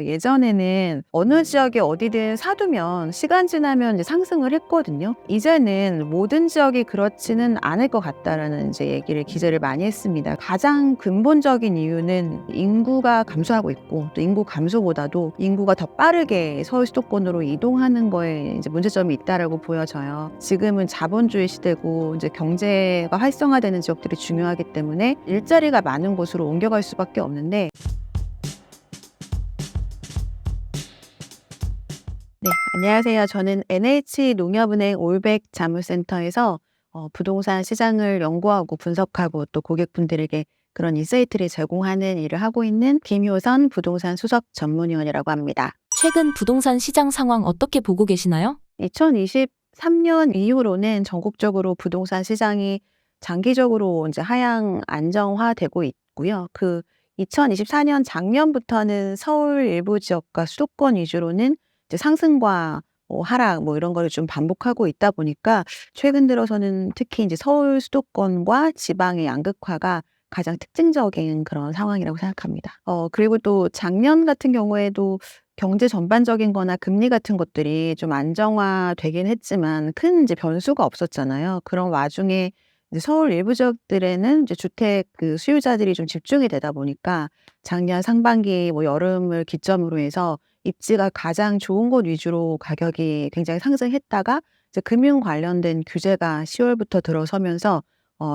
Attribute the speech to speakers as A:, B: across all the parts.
A: 예전에는 어느 지역에 어디든 사두면 시간 지나면 이제 상승을 했거든요. 이제는 모든 지역이 그렇지는 않을 것 같다라는 이제 얘기를 기재를 많이 했습니다. 가장 근본적인 이유는 인구가 감소하고 있고, 또 인구 감소보다도 인구가 더 빠르게 서울 수도권으로 이동하는 거에 이제 문제점이 있다라고 보여져요. 지금은 자본주의 시대고 이제 경제가 활성화되는 지역들이 중요하기 때문에 일자리가 많은 곳으로 옮겨갈 수밖에 없는데. 네, 안녕하세요. 저는 NH농협은행 올백 자문센터에서 부동산 시장을 연구하고 분석하고 또 고객분들에게 그런 인사이트를 제공하는 일을 하고 있는 김효선 부동산 수석 전문위원이라고 합니다.
B: 최근 부동산 시장 상황 어떻게 보고 계시나요?
A: 2023년 이후로는 전국적으로 부동산 시장이 장기적으로 이제 하향 안정화되고 있고요. 2024년 작년부터는 서울 일부 지역과 수도권 위주로는 이제 상승과 하락 이런 거를 좀 반복하고 있다 보니까 최근 들어서는 특히 이제 서울 수도권과 지방의 양극화가 가장 특징적인 그런 상황이라고 생각합니다. 그리고 또 작년 같은 경우에도 경제 전반적인 거나 금리 같은 것들이 좀 안정화되긴 했지만 큰 이제 변수가 없었잖아요. 그런 와중에 이제 서울 일부 지역들에는 이제 주택 수요자들이 좀 집중이 되다 보니까 작년 상반기 여름을 기점으로 해서 입지가 가장 좋은 곳 위주로 가격이 굉장히 상승했다가 이제 금융 관련된 규제가 10월부터 들어서면서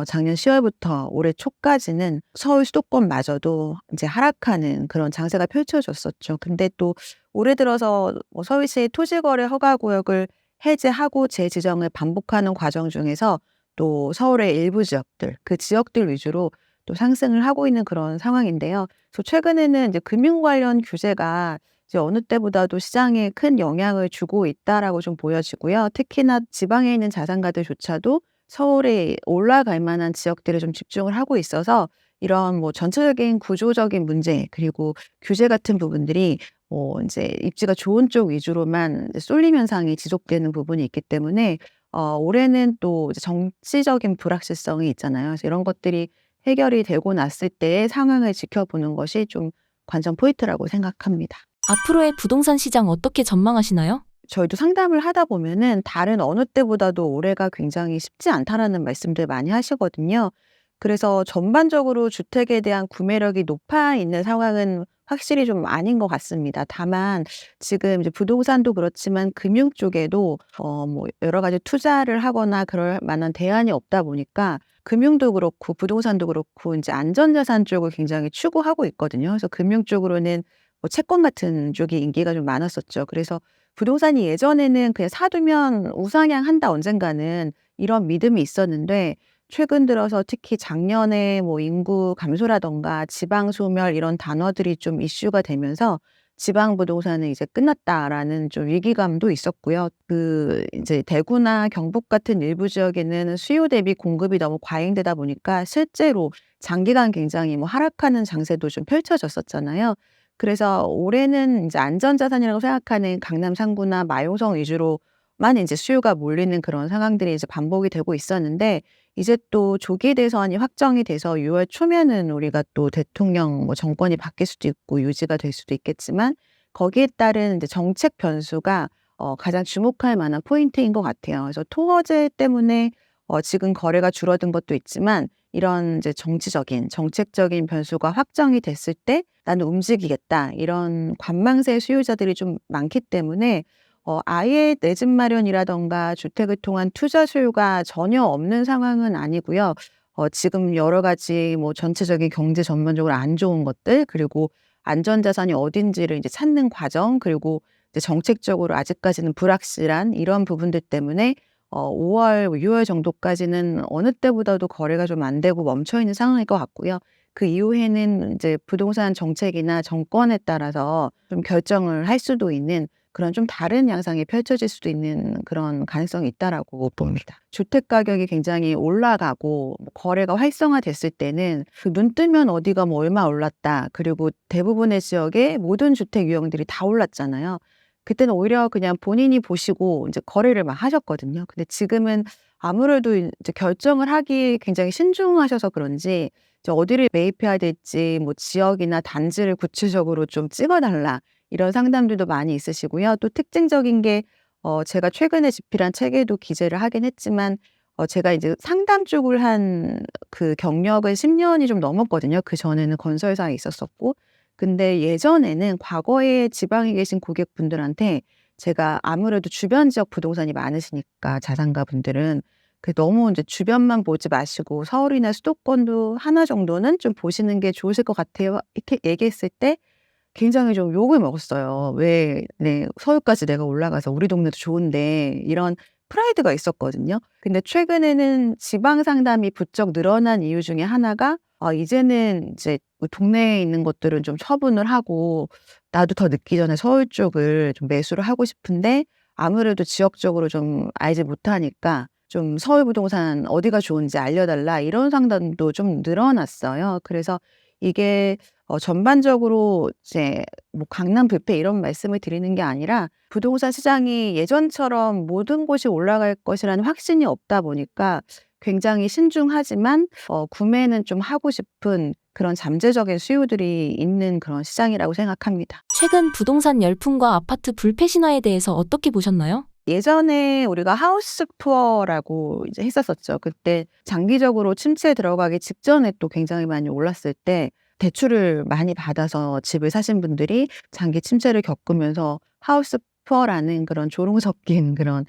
A: 작년 10월부터 올해 초까지는 서울 수도권마저도 이제 하락하는 그런 장세가 펼쳐졌었죠. 근데 또 올해 들어서 서울시의 토지거래 허가구역을 해제하고 재지정을 반복하는 과정 중에서 또 서울의 일부 지역들, 그 지역들 위주로 또 상승을 하고 있는 그런 상황인데요. 그래서 최근에는 이제 금융 관련 규제가 이제 어느 때보다도 시장에 큰 영향을 주고 있다라고 좀 보여지고요. 특히나 지방에 있는 자산가들조차도 서울에 올라갈 만한 지역들에 좀 집중을 하고 있어서 이런 전체적인 구조적인 문제 그리고 규제 같은 부분들이 인제 입지가 좋은 쪽 위주로만 이제 쏠림 현상이 지속되는 부분이 있기 때문에 올해는 또 이제 정치적인 불확실성이 있잖아요. 그래서 이런 것들이 해결이 되고 났을 때의 상황을 지켜보는 것이 좀 관전 포인트라고 생각합니다.
B: 앞으로의 부동산 시장 어떻게 전망하시나요?
A: 저희도 상담을 하다 보면은 다른 어느 때보다도 올해가 굉장히 쉽지 않다라는 말씀들 많이 하시거든요. 그래서 전반적으로 주택에 대한 구매력이 높아 있는 상황은 확실히 좀 아닌 것 같습니다. 다만 지금 이제 부동산도 그렇지만 금융 쪽에도 여러 가지 투자를 하거나 그럴 만한 대안이 없다 보니까 금융도 그렇고 부동산도 그렇고 인제 안전자산 쪽을 굉장히 추구하고 있거든요. 그래서 금융 쪽으로는 채권 같은 쪽이 인기가 좀 많았었죠. 그래서 부동산이 예전에는 그냥 사두면 우상향한다 언젠가는 이런 믿음이 있었는데 최근 들어서 특히 작년에 인구 감소라든가 지방 소멸 이런 단어들이 좀 이슈가 되면서 '지방 부동산은 이제 끝났다.'라는 좀 위기감도 있었고요. 이제 대구나 경북 같은 일부 지역에는 수요 대비 공급이 너무 과잉되다 보니까 실제로 장기간 굉장히 하락하는 장세도 좀 펼쳐졌었잖아요. 그래서 올해는 인제 안전자산이라고 생각하는 강남 3구나 마용성 위주로만 인제 수요가 몰리는 그런 상황들이 이제 반복이 되고 있었는데 이제 또 조기 대선이 확정이 돼서 6월 초면은 우리가 또 대통령 정권이 바뀔 수도 있고 유지가 될 수도 있겠지만 거기에 따른 이제 정책 변수가 가장 주목할 만한 포인트인 것 같아요. 그래서 토어제 때문에 지금 거래가 줄어든 것도 있지만 이런 이제 정책적인 변수가 확정이 됐을 때 '나는 움직이겠다.' 이런 관망세 수요자들이 좀 많기 때문에 아예 내 집 마련이라든가 주택을 통한 투자 수요가 전혀 없는 상황은 아니고요. 지금 여러 가지 전체적인 경제 전반적으로 안 좋은 것들 그리고 안전자산이 어딘지를 이제 찾는 과정 그리고 이제 정책적으로 아직까지는 불확실한 이런 부분들 때문에 5 월, 6월 정도까지는 어느 때보다도 거래가 좀 안 되고 멈춰 있는 상황일 것 같고요. 그 이후에는 이제 부동산 정책이나 정권에 따라서 좀 결정을 할 수도 있는 그런 좀 다른 양상이 펼쳐질 수도 있는 그런 가능성이 있다라고 봅니다. 주택 가격이 굉장히 올라가고 거래가 활성화됐을 때는 눈 뜨면 어디가 얼마 올랐다. 그리고 대부분의 지역에 모든 주택 유형들이 다 올랐잖아요. 그때는 오히려 그냥 본인이 보시고 인제 거래를 막 하셨거든요. 근데 지금은 아무래도 이제 결정을 하기 굉장히 신중하셔서 그런지 이제 어디를 매입해야 될지 지역이나 단지를 구체적으로 좀 찍어 달라 이런 상담들도 많이 있으시고요. 또 특징적인 게 제가 최근에 집필한 책에도 기재를 하긴 했지만 제가 이제 상담 쪽을 한 그 경력은 10 년이 좀 넘었거든요. 그전에는 건설사에 있었었고. 근데 예전에는 과거에 지방에 계신 고객분들한테 제가 아무래도 주변 지역 부동산이 많으시니까 자산가분들은 너무 인제 "주변만 보지 마시고 서울이나 수도권도 하나 정도는 좀 보시는 게 좋으실 것 같아요." 이렇게 얘기했을 때 굉장히 좀 욕을 먹었어요. "왜 네 서울까지 내가 올라가서 우리 동네도 좋은데." 이런 프라이드가 있었거든요. 근데 최근에는 지방 상담이 부쩍 늘어난 이유 중에 하나가 이제는 이제 동네에 있는 것들은 좀 처분을 하고 나도 더 늦기 전에 서울 쪽을 좀 매수를 하고 싶은데 아무래도 지역적으로 좀 알지 못하니까 좀 "서울 부동산 어디가 좋은지 알려달라." 이런 상담도 좀 늘어났어요. 그래서 이게 전반적으로 이제 뭐 강남 불패 이런 말씀을 드리는 게 아니라 부동산 시장이 예전처럼 모든 곳이 올라갈 것이라는 확신이 없다 보니까 굉장히 신중하지만 구매는 좀 하고 싶은 그런 잠재적인 수요들이 있는 그런 시장이라고 생각합니다.
B: 최근 부동산 열풍과 아파트 불패 신화에 대해서 어떻게 보셨나요?
A: 예전에 우리가 하우스 푸어라고 이제 했었었죠. 그때 장기적으로 침체에 들어가기 직전에 또 굉장히 많이 올랐을 때 대출을 많이 받아서 집을 사신 분들이 장기 침체를 겪으면서 하우스 푸어라는 그런 조롱 섞인 그런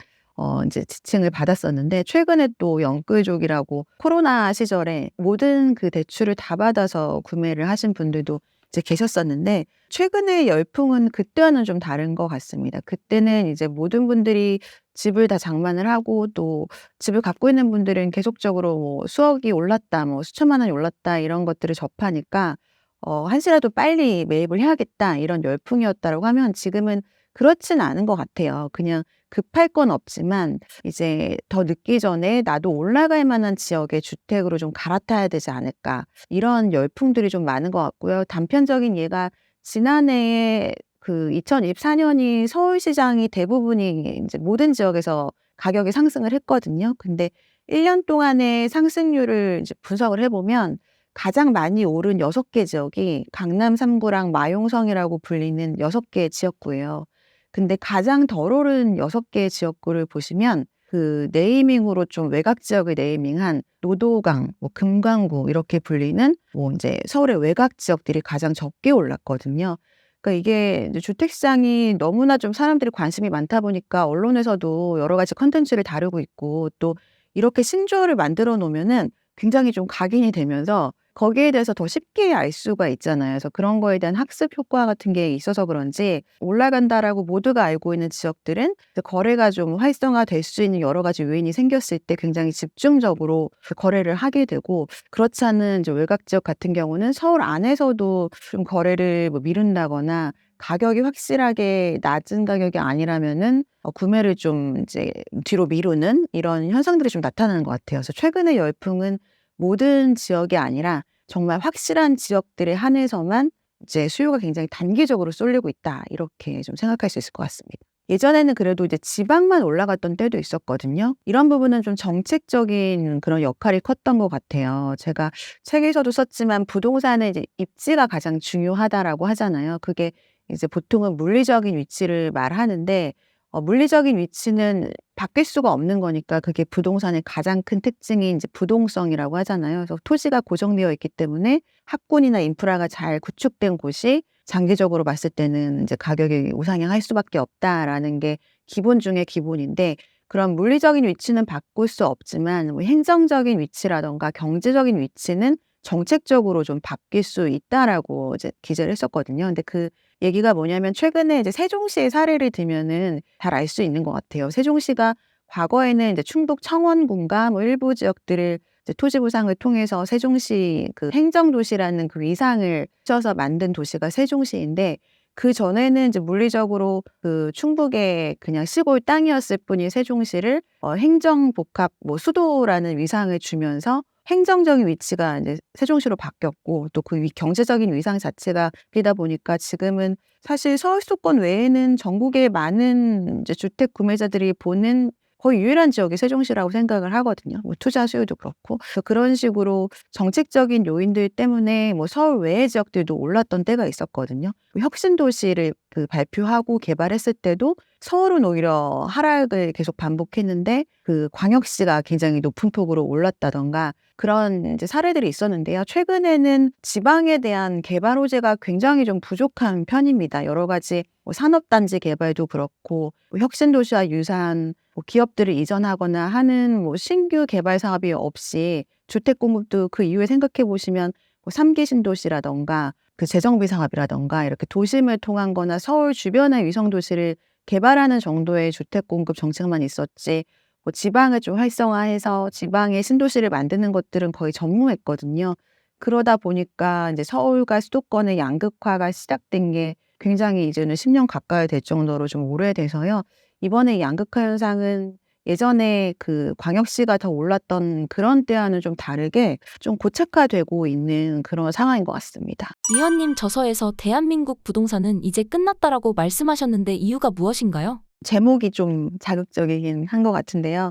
A: 인제 지칭을 받았었는데 최근에 또 영끌족이라고 코로나 시절에 모든 그 대출을 다 받아서 구매를 하신 분들도 이제 계셨었는데 최근의 열풍은 그때와는 좀 다른 것 같습니다. 그때는 이제 모든 분들이 집을 다 장만을 하고 또 집을 갖고 있는 분들은 계속적으로 뭐 수억이 올랐다, 뭐 수천만 원이 올랐다 이런 것들을 접하니까 '한시라도 빨리 매입을 해야겠다.' 이런 열풍이었다라고 하면 지금은 그렇진 않은 것 같아요. 그냥 급할 건 없지만 이제 '더 늦기 전에 나도 올라갈 만한 지역의 주택으로 좀 갈아타야 되지 않을까.' 이런 열풍들이 좀 많은 것 같고요. 단편적인 예가 지난해에 그 2024 년이 서울시장이 대부분이 인제 모든 지역에서 가격이 상승을 했거든요. 근데 1년 동안의 상승률을 이제 분석을 해 보면 가장 많이 오른 6개 지역이 강남 3 구랑 마용성이라고 불리는 6 개의 지역구예요. 근데 가장 덜 오른 6 개의 지역구를 보시면 그 네이밍으로 좀 외곽 지역을 네이밍한 노도강, 뭐 금강구 이렇게 불리는 뭐 인제 서울의 외곽 지역들이 가장 적게 올랐거든요. 그러니까 이게 이제 주택 시장이 너무나 좀 사람들이 관심이 많다 보니까 언론에서도 여러 가지 콘텐츠를 다루고 있고 또 이렇게 신조어를 만들어 놓으면은 굉장히 좀 각인이 되면서 거기에 대해서 더 쉽게 알 수가 있잖아요. 그래서 그런 거에 대한 학습 효과 같은 게 있어서 그런지 '올라간다.'라고 모두가 알고 있는 지역들은 이제 거래가 좀 활성화될 수 있는 여러 가지 요인이 생겼을 때 굉장히 집중적으로 그 거래를 하게 되고 그렇지 않은 이제 외곽 지역 같은 경우는 서울 안에서도 좀 거래를 뭐 미룬다거나 가격이 확실하게 낮은 가격이 아니라면은 구매를 좀 이제 뒤로 미루는 이런 현상들이 좀 나타나는 것 같아요. 그래서 최근의 열풍은 모든 지역이 아니라 정말 확실한 지역들에 한해서만 이제 수요가 굉장히 단기적으로 쏠리고 있다. 이렇게 좀 생각할 수 있을 것 같습니다. 예전에는 그래도 이제 지방만 올라갔던 때도 있었거든요. 이런 부분은 좀 정책적인 그런 역할이 컸던 것 같아요. 제가 책에서도 썼지만 부동산의 이제 입지가 가장 중요하다라고 하잖아요. 그게 이제 보통은 물리적인 위치를 말하는데 물리적인 위치는 바뀔 수가 없는 거니까 그게 부동산의 가장 큰 특징인 이제 부동성이라고 하잖아요. 그래서 토지가 고정되어 있기 때문에 학군이나 인프라가 잘 구축된 곳이 장기적으로 봤을 때는 인제 가격이 우상향할 수밖에 없다라는 게 기본 중의 기본인데 그런 물리적인 위치는 바꿀 수 없지만 뭐 행정적인 위치라든가 경제적인 위치는 정책적으로 좀 바뀔 수 있다라고 이제 기재를 했었거든요. 근데 그 얘기가 뭐냐면 최근에 이제 세종시의 사례를 들면은 잘 알 수 있는 것 같아요. 세종시가 과거에는 이제 충북 청원군과 뭐 일부 지역들을 이제 토지 보상을 통해서 세종시 그 행정도시라는 그 위상을 붙여서 만든 도시가 세종시인데 그전에는 이제 물리적으로 그 충북의 그냥 시골 땅이었을 뿐인 세종시를 행정복합 뭐 수도라는 위상을 주면서 행정적인 위치가 인제 세종시로 바뀌었고 또 그 경제적인 위상 자체가 바뀌다 보니까 지금은 사실 서울 수도권 외에는 전국의 많은 이제 주택 구매자들이 보는 거의 유일한 지역이 세종시라고 생각을 하거든요. 뭐 투자 수요도 그렇고. 그래서 그런 식으로 정책적인 요인들 때문에 뭐 서울 외의 지역들도 올랐던 때가 있었거든요. 혁신 도시를 그 발표하고 개발했을 때도 서울은 오히려 하락을 계속 반복했는데 그 광역시가 굉장히 높은 폭으로 올랐다든가 그런 이제 사례들이 있었는데요. 최근에는 지방에 대한 개발 호재가 굉장히 좀 부족한 편입니다. 여러 가지 산업단지 개발도 그렇고 혁신도시와 유사한 기업들을 이전하거나 하는 신규 개발 사업이 없이 주택 공급도 그 이후에 생각해 보시면 3기 신도시라든가 그 재정비 사업이라든가 이렇게 도심을 통한 거나 서울 주변의 위성 도시를 개발하는 정도의 주택 공급 정책만 있었지 지방을 좀 활성화해서 지방의 신도시를 만드는 것들은 거의 전무했거든요. 그러다 보니까 이제 서울과 수도권의 양극화가 시작된 게 굉장히 이제는 10년 가까이 될 정도로 좀 오래돼서요. 이번에 양극화 현상은 예전에 그 광역시가 더 올랐던 그런 때와는 좀 다르게 좀 고착화되고 있는 그런 상황인 것 같습니다.
B: 위원님 저서에서 대한민국 부동산은 이제 끝났다라고 말씀하셨는데 이유가 무엇인가요?
A: 제목이 좀 자극적이긴 한 것 같은데요.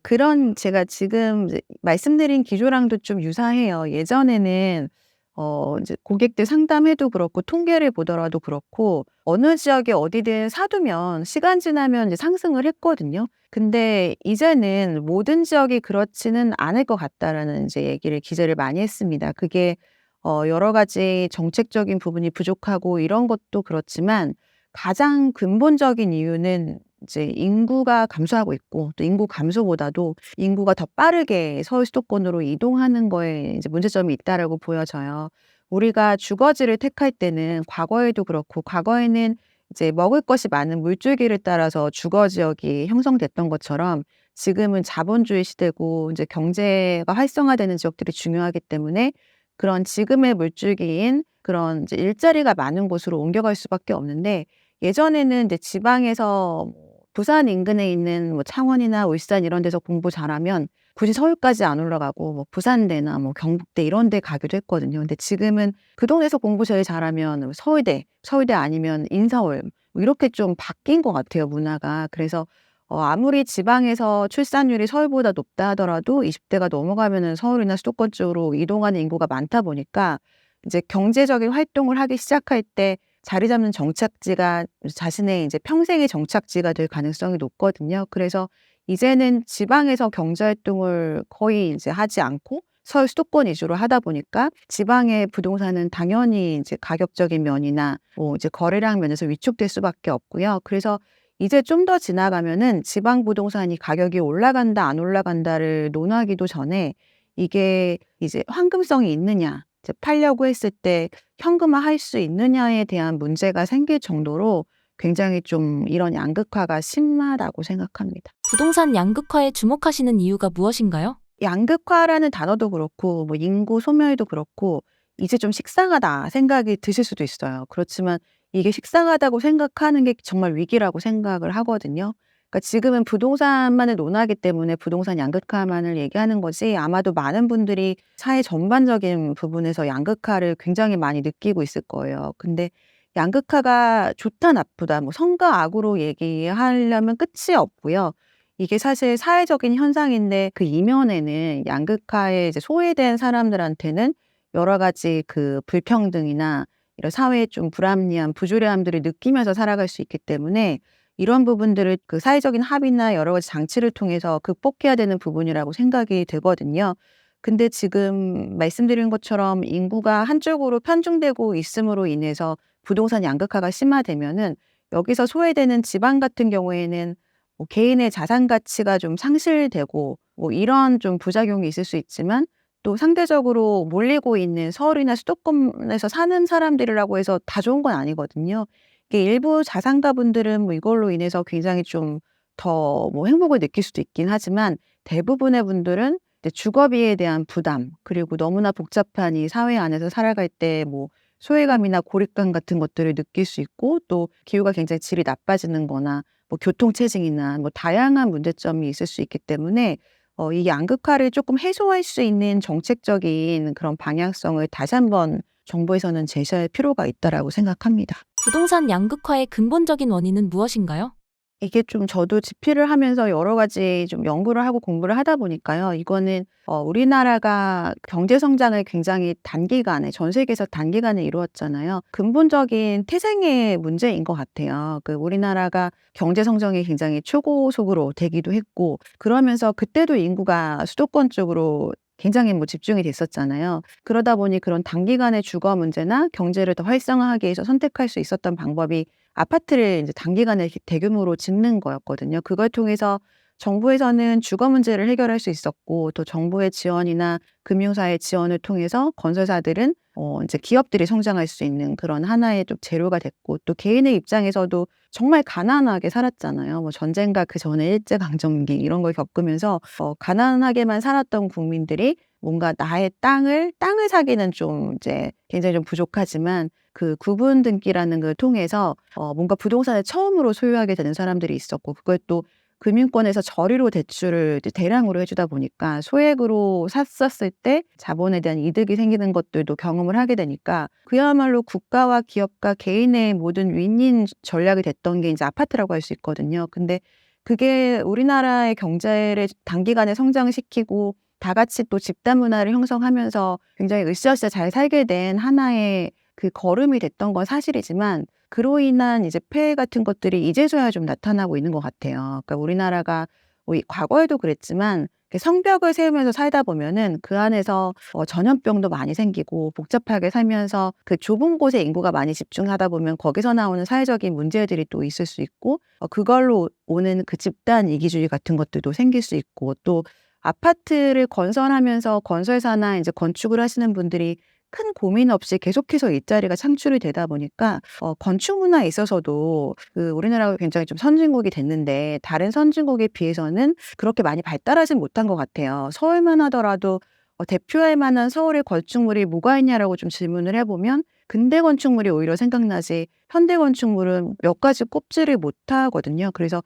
A: 그런 제가 지금 이제 말씀드린 기조랑도 좀 유사해요. 예전에는 이제 고객들 상담해도 그렇고 통계를 보더라도 그렇고 어느 지역에 어디든 사두면 시간 지나면 이제 상승을 했거든요. 근데 이제는 모든 지역이 그렇지는 않을 것 같다라는 이제 얘기를 기재를 많이 했습니다. 그게 여러 가지 정책적인 부분이 부족하고 이런 것도 그렇지만 가장 근본적인 이유는 이제 인구가 감소하고 있고 또 인구 감소보다도 인구가 더 빠르게 서울 수도권으로 이동하는 거에 이제 문제점이 있다라고 보여져요. 우리가 주거지를 택할 때는 과거에도 그렇고 과거에는 이제 먹을 것이 많은 물줄기를 따라서 주거 지역이 형성됐던 것처럼 지금은 자본주의 시대고 이제 경제가 활성화되는 지역들이 중요하기 때문에 그런 지금의 물줄기인 그런 이제 일자리가 많은 곳으로 옮겨갈 수밖에 없는데 예전에는 이제 지방에서 부산 인근에 있는 창원이나 울산 이런 데서 공부 잘하면 굳이 서울까지 안 올라가고 부산대나 경북대 이런 데 가기도 했거든요. 근데 지금은 그 동네에서 공부 제일 잘하면 서울대 아니면 인서울 이렇게 좀 바뀐 것 같아요, 문화가. 그래서 아무리 지방에서 출산율이 서울보다 높다 하더라도 20대가 넘어가면은 서울이나 수도권 쪽으로 이동하는 인구가 많다 보니까 이제 경제적인 활동을 하기 시작할 때 자리 잡는 정착지가 자신의 이제 평생의 정착지가 될 가능성이 높거든요. 그래서 이제는 지방에서 경제 활동을 거의 이제 하지 않고 서울 수도권 위주로 하다 보니까 지방의 부동산은 당연히 이제 가격적인 면이나 이제 거래량 면에서 위축될 수밖에 없고요. 그래서 이제 좀 더 지나가면은 지방 부동산이 가격이 올라간다 안 올라간다를 논하기도 전에 이게 이제 황금성이 있느냐, 이제 팔려고 했을 때 현금화할 수 있느냐에 대한 문제가 생길 정도로 굉장히 좀 이런 양극화가 심하다고 생각합니다.
B: 부동산 양극화에 주목하시는 이유가 무엇인가요?
A: 양극화라는 단어도 그렇고 인구 소멸도 그렇고 이제 좀 식상하다 생각이 드실 수도 있어요. 그렇지만 이게 식상하다고 생각하는 게 정말 위기라고 생각을 하거든요. 그러니까 지금은 부동산만을 논하기 때문에 부동산 양극화만을 얘기하는 거지 아마도 많은 분들이 사회 전반적인 부분에서 양극화를 굉장히 많이 느끼고 있을 거예요. 근데 양극화가 좋다 나쁘다 선과 악으로 얘기하려면 끝이 없고요. 이게 사실 사회적인 현상인데 그 이면에는 양극화에 이제 소외된 사람들한테는 여러 가지 그 불평등이나 이런 사회의 좀 불합리함, 부조리함들을 느끼면서 살아갈 수 있기 때문에 이런 부분들을 그 사회적인 합의나 여러 가지 장치를 통해서 극복해야 되는 부분이라고 생각이 되거든요. 근데 지금 말씀드린 것처럼 인구가 한쪽으로 편중되고 있음으로 인해서 부동산 양극화가 심화되면은 여기서 소외되는 지방 같은 경우에는 개인의 자산 가치가 좀 상실되고 이런 좀 부작용이 있을 수 있지만 또 상대적으로 몰리고 있는 서울이나 수도권에서 사는 사람들이라고 해서 다 좋은 건 아니거든요. 이게 일부 자산가분들은 이걸로 인해서 굉장히 좀 더 행복을 느낄 수도 있긴 하지만 대부분의 분들은 이제 주거비에 대한 부담 그리고 너무나 복잡한 이 사회 안에서 살아갈 때 소외감이나 고립감 같은 것들을 느낄 수 있고 또 기후가 굉장히 질이 나빠지는 거나 교통체증이나 다양한 문제점이 있을 수 있기 때문에 이 양극화를 조금 해소할 수 있는 정책적인 그런 방향성을 다시 한번 정부에서는 제시할 필요가 있다라고 생각합니다.
B: 부동산 양극화의 근본적인 원인은 무엇인가요?
A: 이게 좀 저도 집필을 하면서 여러 가지 좀 연구를 하고 공부를 하다 보니까요. 이거는 우리나라가 경제 성장을 굉장히 단기간에 전 세계에서 단기간에 이루었잖아요. 근본적인 태생의 문제인 것 같아요. 우리나라가 경제 성장이 굉장히 초고속으로 되기도 했고 그러면서 그때도 인구가 수도권 쪽으로 굉장히 집중이 됐었잖아요. 그러다 보니 그런 단기간의 주거 문제나 경제를 더 활성화하기 위해서 선택할 수 있었던 방법이 아파트를 이제 단기간에 이렇게 대규모로 짓는 거였거든요. 그걸 통해서 정부에서는 주거 문제를 해결할 수 있었고 또 정부의 지원이나 금융사의 지원을 통해서 건설사들은 인제 기업들이 성장할 수 있는 그런 하나의 좀 재료가 됐고 또 개인의 입장에서도 정말 가난하게 살았잖아요. 전쟁과 그전에 일제강점기 이런 걸 겪으면서 가난하게만 살았던 국민들이 뭔가 나의 땅을 사기는 좀 이제 굉장히 좀 부족하지만 그 구분 등기라는 걸 통해서 뭔가 부동산을 처음으로 소유하게 되는 사람들이 있었고 그걸 또 금융권에서 저리로 대출을 이제 대량으로 해 주다 보니까 소액으로 샀었을 때 자본에 대한 이득이 생기는 것들도 경험을 하게 되니까 그야말로 국가와 기업과 개인의 모든 윈윈 전략이 됐던 게 인제 아파트라고 할 수 있거든요. 근데 그게 우리나라의 경제를 단기간에 성장시키고 다 같이 또 집단 문화를 형성하면서 굉장히 으쌰으쌰 잘 살게 된 하나의 그 걸음이 됐던 건 사실이지만 그로 인한 이제 폐해 같은 것들이 이제서야 좀 나타나고 있는 것 같아요. 그러니까 우리나라가 이 과거에도 그랬지만 이렇게 성벽을 세우면서 살다 보면은 그 안에서 전염병도 많이 생기고 복잡하게 살면서 그 좁은 곳에 인구가 많이 집중하다 보면 거기서 나오는 사회적인 문제들이 또 있을 수 있고 그걸로 오는 그 집단 이기주의 같은 것들도 생길 수 있고 또 아파트를 건설하면서 건설사나 이제 건축을 하시는 분들이 큰 고민 없이 계속해서 일자리가 창출이 되다 보니까 건축 문화에 있어서도 우리나라가 굉장히 좀 선진국이 됐는데 다른 선진국에 비해서는 그렇게 많이 발달하진 못한 것 같아요. 서울만 하더라도 대표할 만한 서울의 건축물이 뭐가 있냐라고 좀 질문을 해 보면 근대 건축물이 오히려 생각나지 현대 건축물은 몇 가지 꼽지를 못하거든요. 그래서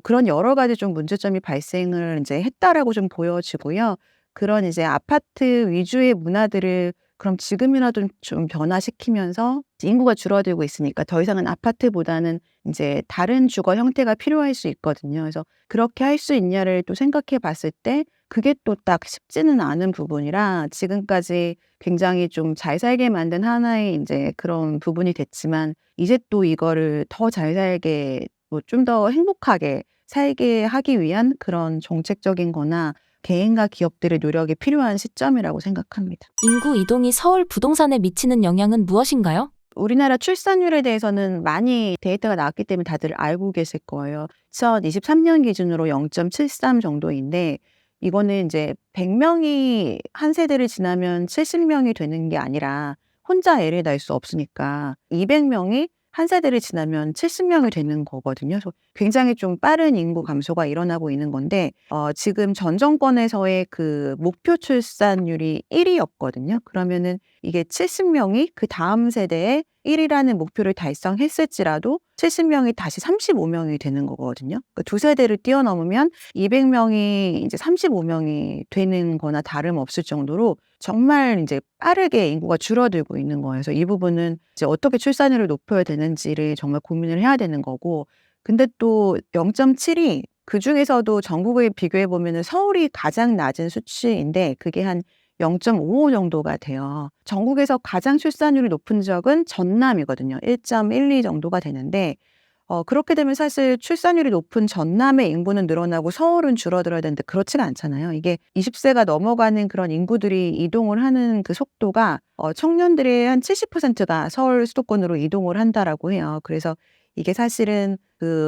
A: 그런 여러 가지 좀 문제점이 발생을 인제 했다라고 좀 보여지고요. 그런 이제 아파트 위주의 문화들을 그럼 지금이라도 좀 변화시키면서 이제 인구가 줄어들고 있으니까 더 이상은 아파트보다는 인제 다른 주거 형태가 필요할 수 있거든요. 그래서 그렇게 할 수 있냐를 또 생각해 봤을 때 그게 또 딱 쉽지는 않은 부분이라 지금까지 굉장히 좀 잘 살게 만든 하나의 인제 그런 부분이 됐지만 이제 또 이거를 더 잘 살게 좀 더 행복하게 살게 하기 위한 그런 정책적인 거나 개인과 기업들의 노력이 필요한 시점이라고 생각합니다.
B: 인구 이동이 서울 부동산에 미치는 영향은 무엇인가요?
A: 우리나라 출산율에 대해서는 많이 데이터가 나왔기 때문에 다들 알고 계실 거예요. 2023년 기준으로 0.73 정도인데 이거는 이제 100명이 한 세대를 지나면 70명이 되는 게 아니라 혼자 애를 낳을 수 없으니까 200명이 한 세대를 지나면 70명이 되는 거거든요. 그래서 굉장히 좀 빠른 인구 감소가 일어나고 있는 건데 지금 전 정권에서의 그 목표 출산율이 1위였거든요. 그러면은 이게 70명이 그다음 세대에 1이라는 목표를 달성했을지라도 70명이 다시 35명이 되는 거거든요. 그러니까 두 세대를 뛰어넘으면 200명이 이제 35명이 되는 거나 다름없을 정도로 정말 인제 빠르게 인구가 줄어들고 있는 거예요. 그래서 이 부분은 이제 어떻게 출산율을 높여야 되는지를 정말 고민을 해야 되는 거고 근데 또 0.7이 그중에서도 전국을 비교해 보면은 서울이 가장 낮은 수치인데 그게 한 0.55 정도가 돼요. 전국에서 가장 출산율이 높은 지역은 전남이거든요. 1.12 정도가 되는데 그렇게 되면 사실 출산율이 높은 전남의 인구는 늘어나고 서울은 줄어들어야 되는데 그렇지가 않잖아요. 이게 20세가 넘어가는 그런 인구들이 이동을 하는 그 속도가 청년들의 한 70%가 서울 수도권으로 이동을 한다라고 해요. 그래서 이게 사실은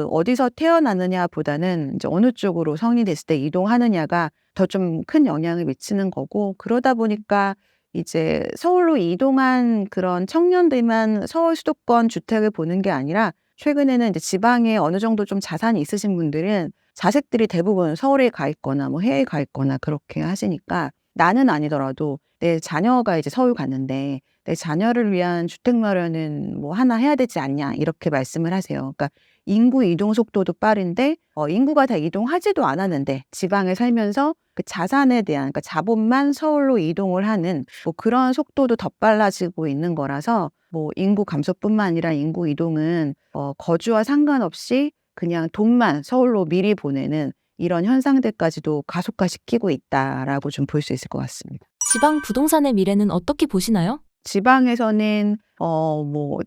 A: 어디서 태어나느냐보다는 이제 어느 쪽으로 성인이 됐을 때 이동하느냐가 더 좀 큰 영향을 미치는 거고 그러다 보니까 이제 서울로 이동한 그런 청년들만 서울 수도권 주택을 보는 게 아니라 최근에는 이제 지방에 어느 정도 좀 자산이 있으신 분들은 자식들이 대부분 서울에 가 있거나 해외에 가 있거나 그렇게 하시니까 나는 아니더라도 내 자녀가 이제 서울 갔는데 "내 자녀를 위한 주택 마련은 하나 해야 되지 않냐." 이렇게 말씀을 하세요. 그러니까 인구 이동 속도도 빠른데 인구가 다 이동하지도 않았는데 지방에 살면서 그 자산에 대한 그러니까 자본만 서울로 이동을 하는 그런 속도도 더 빨라지고 있는 거라서 인구 감소뿐만 아니라 인구 이동은 거주와 상관없이 그냥 돈만 서울로 미리 보내는 이런 현상들까지도 가속화시키고 있다라고 좀 볼 수 있을 것 같습니다.
B: 지방 부동산의 미래는 어떻게 보시나요?
A: 지방에서는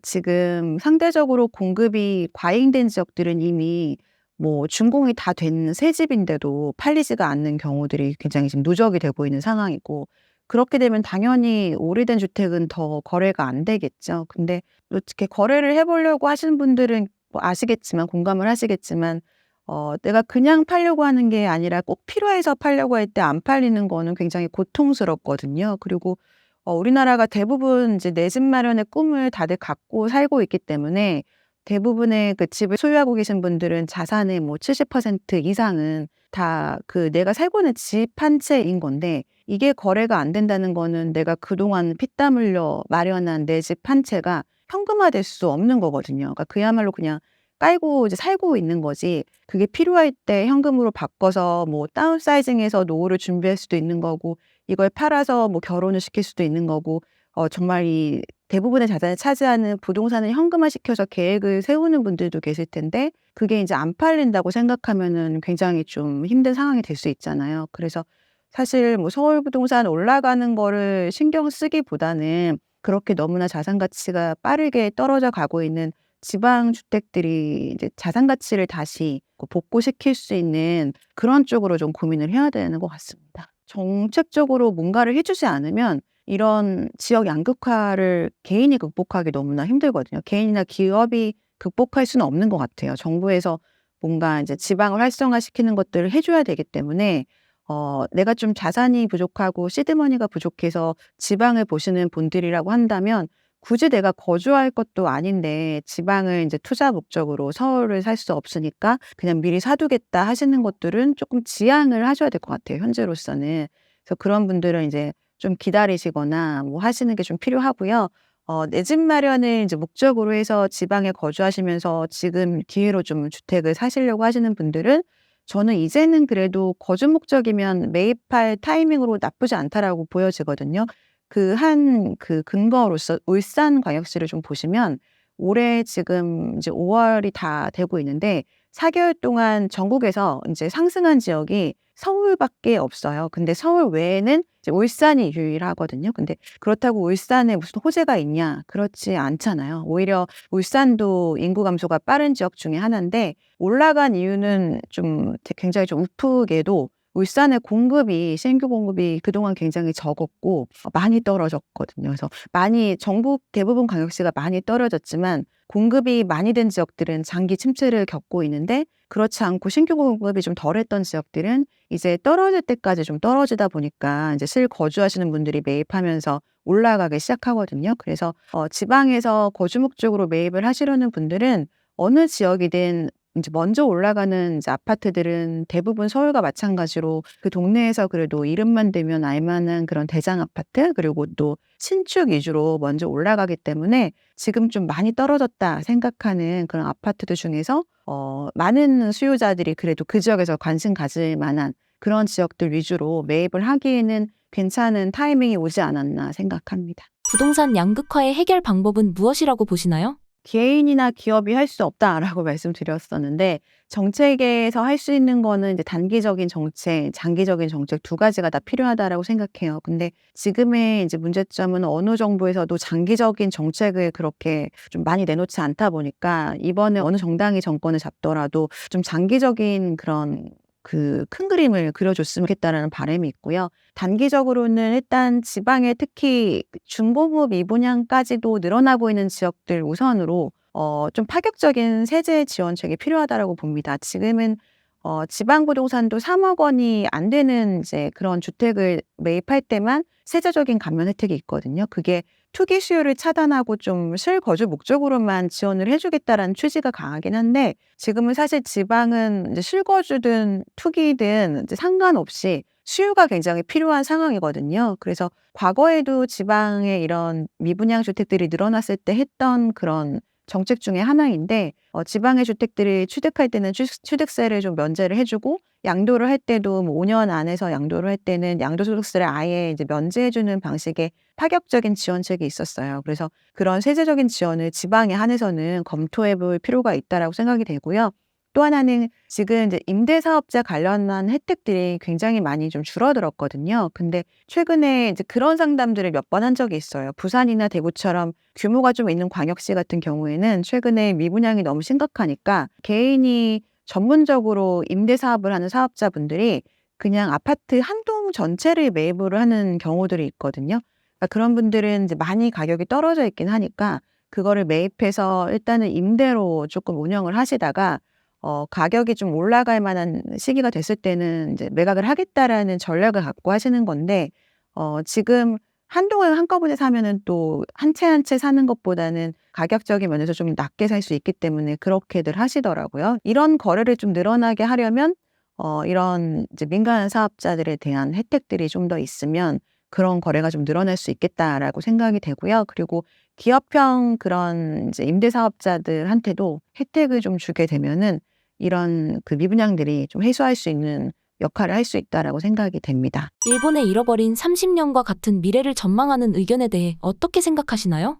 A: 지금 상대적으로 공급이 과잉된 지역들은 이미 준공이 다 된 새 집인데도 팔리지가 않는 경우들이 굉장히 지금 누적이 되고 있는 상황이고, 그렇게 되면 당연히 오래된 주택은 더 거래가 안 되겠죠. 근데 이렇게 거래를 해 보려고 하시는 분들은 아시겠지만, 공감을 하시겠지만, 내가 그냥 팔려고 하는 게 아니라 꼭 필요해서 팔려고 할 때 안 팔리는 거는 굉장히 고통스럽거든요. 그리고 우리나라가 대부분 이제 내 집 마련의 꿈을 다들 갖고 살고 있기 때문에, 대부분의 그 집을 소유하고 계신 분들은 자산의 70% 이상은 다 그 내가 살고 있는 집 한 채인 건데, 이게 거래가 안 된다는 거는 내가 그동안 피땀 흘려 마련한 내 집 한 채가 현금화될 수 없는 거거든요. 그러니까 그야말로 그냥 깔고 이제 살고 있는 거지, 그게 필요할 때 현금으로 바꿔서 다운사이징해서 노후를 준비할 수도 있는 거고, 이걸 팔아서 결혼을 시킬 수도 있는 거고, 정말 이 대부분의 자산을 차지하는 부동산을 현금화시켜서 계획을 세우는 분들도 계실 텐데, 그게 이제 안 팔린다고 생각하면은 굉장히 좀 힘든 상황이 될 수 있잖아요. 그래서 사실 서울 부동산 올라가는 거를 신경 쓰기보다는, 그렇게 너무나 자산 가치가 빠르게 떨어져 가고 있는 지방 주택들이 이제 자산 가치를 다시 복구시킬 수 있는 그런 쪽으로 좀 고민을 해야 되는 것 같습니다. 정책적으로 뭔가를 해 주지 않으면 이런 지역 양극화를 개인이 극복하기 너무나 힘들거든요. 개인이나 기업이 극복할 수는 없는 것 같아요. 정부에서 뭔가 이제 지방을 활성화시키는 것들을 해 줘야 되기 때문에, 내가 좀 자산이 부족하고 시드머니가 부족해서 지방을 보시는 분들이라고 한다면, 굳이 내가 거주할 것도 아닌데 지방을 이제 투자 목적으로 서울을 살 수 없으니까 그냥 미리 사두겠다 하시는 것들은 조금 지양을 하셔야 될 것 같아요, 현재로서는. 그래서 그런 분들은 이제 좀 기다리시거나 하시는 게 좀 필요하고요. 내 집 마련을 이제 목적으로 해서 지방에 거주하시면서 지금 기회로 좀 주택을 사시려고 하시는 분들은, 저는 이제는 그래도 거주 목적이면 매입할 타이밍으로 나쁘지 않다라고 보여지거든요. 그 근거로서 울산광역시를 좀 보시면, 올해 지금 이제 5 월이 다 되고 있는데 4 개월 동안 전국에서 인제 상승한 지역이 서울밖에 없어요. 근데 서울 외에는 이제 울산이 유일하거든요. 근데 그렇다고 울산에 무슨 호재가 있냐? 그렇지 않잖아요. 오히려 울산도 인구 감소가 빠른 지역 중에 하나인데, 올라간 이유는 좀 굉장히 좀 우프게도 울산의 신규 공급이 그동안 굉장히 적었고 많이 떨어졌거든요. 그래서 많이 전국 대부분 광역시가 많이 떨어졌지만, 공급이 많이 된 지역들은 장기 침체를 겪고 있는데, 그렇지 않고 신규 공급이 좀 덜했던 지역들은 이제 떨어질 때까지 좀 떨어지다 보니까 이제 실거주하시는 분들이 매입하면서 올라가기 시작하거든요. 그래서 지방에서 거주 목적으로 매입을 하시려는 분들은 어느 지역이든 인제 먼저 올라가는 이제 아파트들은 대부분 서울과 마찬가지로 그 동네에서 그래도 이름만 대면 알 만한 그런 대장 아파트, 그리고 또 신축 위주로 먼저 올라가기 때문에, 지금 좀 많이 떨어졌다 생각하는 그런 아파트들 중에서 많은 수요자들이 그래도 그 지역에서 관심 가질 만한 그런 지역들 위주로 매입을 하기에는 괜찮은 타이밍이 오지 않았나 생각합니다.
B: 부동산 양극화의 해결 방법은 무엇이라고 보시나요?
A: 개인이나 기업이 할 수 없다라고 말씀드렸었는데, 정책에서 할 수 있는 거는 이제 단기적인 정책, 장기적인 정책 두 가지가 다 필요하다라고 생각해요. 근데 지금의 이제 문제점은 어느 정부에서도 장기적인 정책을 그렇게 좀 많이 내놓지 않다 보니까, 이번에 어느 정당이 정권을 잡더라도 좀 장기적인 그런 큰 그림을 그려줬으면 좋겠다라는 바람이 있고요. 단기적으로는 일단 지방에 특히 중고급 미분양까지도 늘어나고 있는 지역들 우선으로 좀 파격적인 세제 지원책이 필요하다라고 봅니다. 지금은 지방 부동산도 3억 원이 안 되는 이제 그런 주택을 매입할 때만 세제적인 감면 혜택이 있거든요. 그게 투기 수요를 차단하고 좀 실거주 목적으로만 지원을 해주겠다라는 취지가 강하긴 한데, 지금은 사실 지방은 이제 실거주든 투기든 이제 상관없이 수요가 굉장히 필요한 상황이거든요. 그래서 과거에도 지방에 이런 미분양 주택들이 늘어났을 때 했던 그런 정책 중에 하나인데, 지방의 주택들이 취득할 때는 취득세를 좀 면제를 해주고, 양도를 할 때도 5년 안에서 양도를 할 때는 양도소득세를 아예 이제 면제해주는 방식의 파격적인 지원책이 있었어요. 그래서 그런 세제적인 지원을 지방에 한해서는 검토해 볼 필요가 있다라고 생각이 되고요. 또 하나는 지금 이제 임대사업자 관련한 혜택들이 굉장히 많이 좀 줄어들었거든요. 근데 최근에 이제 그런 상담들을 몇 번 한 적이 있어요. 부산이나 대구처럼 규모가 좀 있는 광역시 같은 경우에는 최근에 미분양이 너무 심각하니까 개인이 전문적으로 임대사업을 하는 사업자분들이 그냥 아파트 한 동 전체를 매입을 하는 경우들이 있거든요. 그러니까 그런 분들은 이제 많이 가격이 떨어져 있긴 하니까 그거를 매입해서 일단은 임대로 조금 운영을 하시다가 가격이 좀 올라갈 만한 시기가 됐을 때는 이제 매각을 하겠다라는 전략을 갖고 하시는 건데 지금 한 동을 한꺼번에 사면은 또 한 채 한 채 사는 것보다는 가격적인 면에서 좀 낮게 살 수 있기 때문에 그렇게들 하시더라고요. 이런 거래를 좀 늘어나게 하려면 이런 이제 민간 사업자들에 대한 혜택들이 좀 더 있으면 그런 거래가 좀 늘어날 수 있겠다라고 생각이 되고요. 그리고 기업형 그런 이제 임대사업자들한테도 혜택을 좀 주게 되면은 이런 그 미분양들이 좀 해소할 수 있는 역할을 할 수 있다라고 생각이 됩니다.
B: 일본의 잃어버린 30년과 같은 미래를 전망하는 의견에 대해 어떻게 생각하시나요?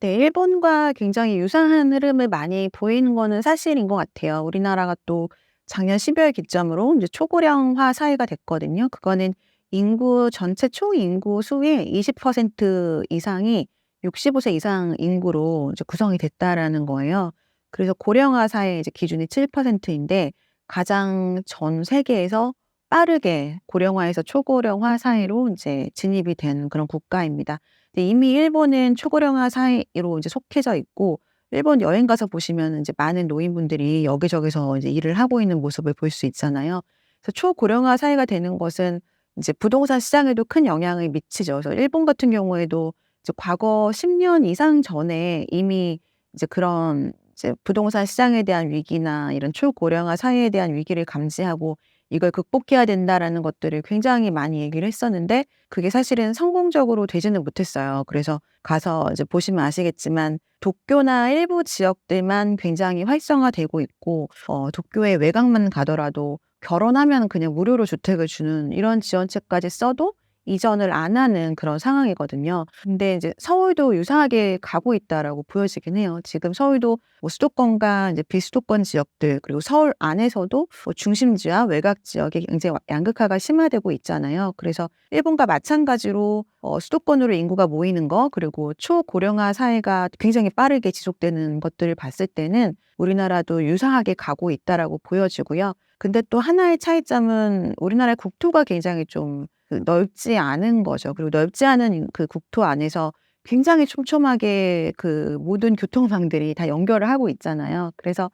A: 네, 일본과 굉장히 유사한 흐름을 많이 보이는 거는 사실인 것 같아요. 우리나라가 또 작년 12월 기점으로 이제 초고령화 사회가 됐거든요. 그거는 인구 전체 총 인구 수의 20% 이상이 65세 이상 인구로 이제 구성이 됐다라는 거예요. 그래서 고령화 사회 이제 기준이 7%인데 가장 전 세계에서 빠르게 고령화에서 초고령화 사회로 이제 진입이 된 그런 국가입니다. 근데 이미 일본은 초고령화 사회로 이제 속해져 있고 일본 여행 가서 보시면은 이제 많은 노인분들이 여기저기서 이제 일을 하고 있는 모습을 볼 수 있잖아요. 그래서 초고령화 사회가 되는 것은 이제 부동산 시장에도 큰 영향을 미치죠. 그래서 일본 같은 경우에도 이제 과거 10년 이상 전에 이미 이제 그런 이제 부동산 시장에 대한 위기나 이런 초고령화 사회에 대한 위기를 감지하고 이걸 극복해야 된다라는 것들을 굉장히 많이 얘기를 했었는데 그게 사실은 성공적으로 되지는 못했어요. 그래서 가서 이제 보시면 아시겠지만 도쿄나 일부 지역들만 굉장히 활성화되고 있고 도쿄의 외곽만 가더라도 결혼하면 그냥 무료로 주택을 주는 이런 지원책까지 써도 이전을 안 하는 그런 상황이거든요. 근데 이제 서울도 유사하게 가고 있다라고 보여지긴 해요. 지금 서울도 뭐 수도권과 이제 비수도권 지역들 그리고 서울 안에서도 뭐 중심지와 외곽 지역에 굉장히 양극화가 심화되고 있잖아요. 그래서 일본과 마찬가지로 수도권으로 인구가 모이는 거 그리고 초고령화 사회가 굉장히 빠르게 지속되는 것들을 봤을 때는 우리나라도 유사하게 가고 있다라고 보여지고요. 근데 또 하나의 차이점은 우리나라의 국토가 굉장히 좀 넓지 않은 거죠. 그리고 넓지 않은 그 국토 안에서 굉장히 촘촘하게 그 모든 교통망들이 다 연결을 하고 있잖아요. 그래서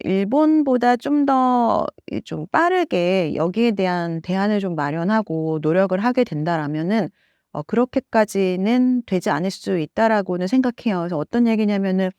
A: 일본보다 좀 더 좀 빠르게 여기에 대한 대안을 좀 마련하고 노력을 하게 된다라면은 그렇게까지는 되지 않을 수 있다라고는 생각해요. 그래서 어떤 얘기냐면은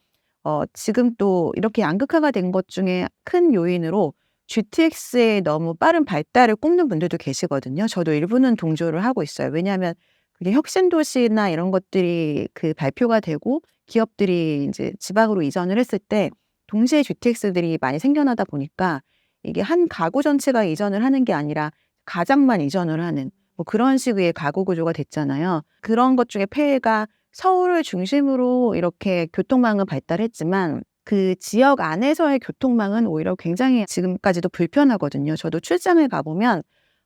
A: 지금 또 이렇게 양극화가 된 것 중에 큰 요인으로 GTX의 너무 빠른 발달을 꼽는 분들도 계시거든요. 저도 일부는 동조를 하고 있어요. 왜냐하면 그게 혁신 도시나 이런 것들이 그 발표가 되고 기업들이 이제 지방으로 이전을 했을 때 동시에 GTX들이 많이 생겨나다 보니까 이게 한 가구 전체가 이전을 하는 게 아니라 가장만 이전을 하는 뭐 그런 식의 가구 구조가 됐잖아요. 그런 것 중에 폐해가 서울을 중심으로 이렇게 교통망은 발달했지만 그 지역 안에서의 교통망은 오히려 굉장히 지금까지도 불편하거든요. 저도 출장을 가보면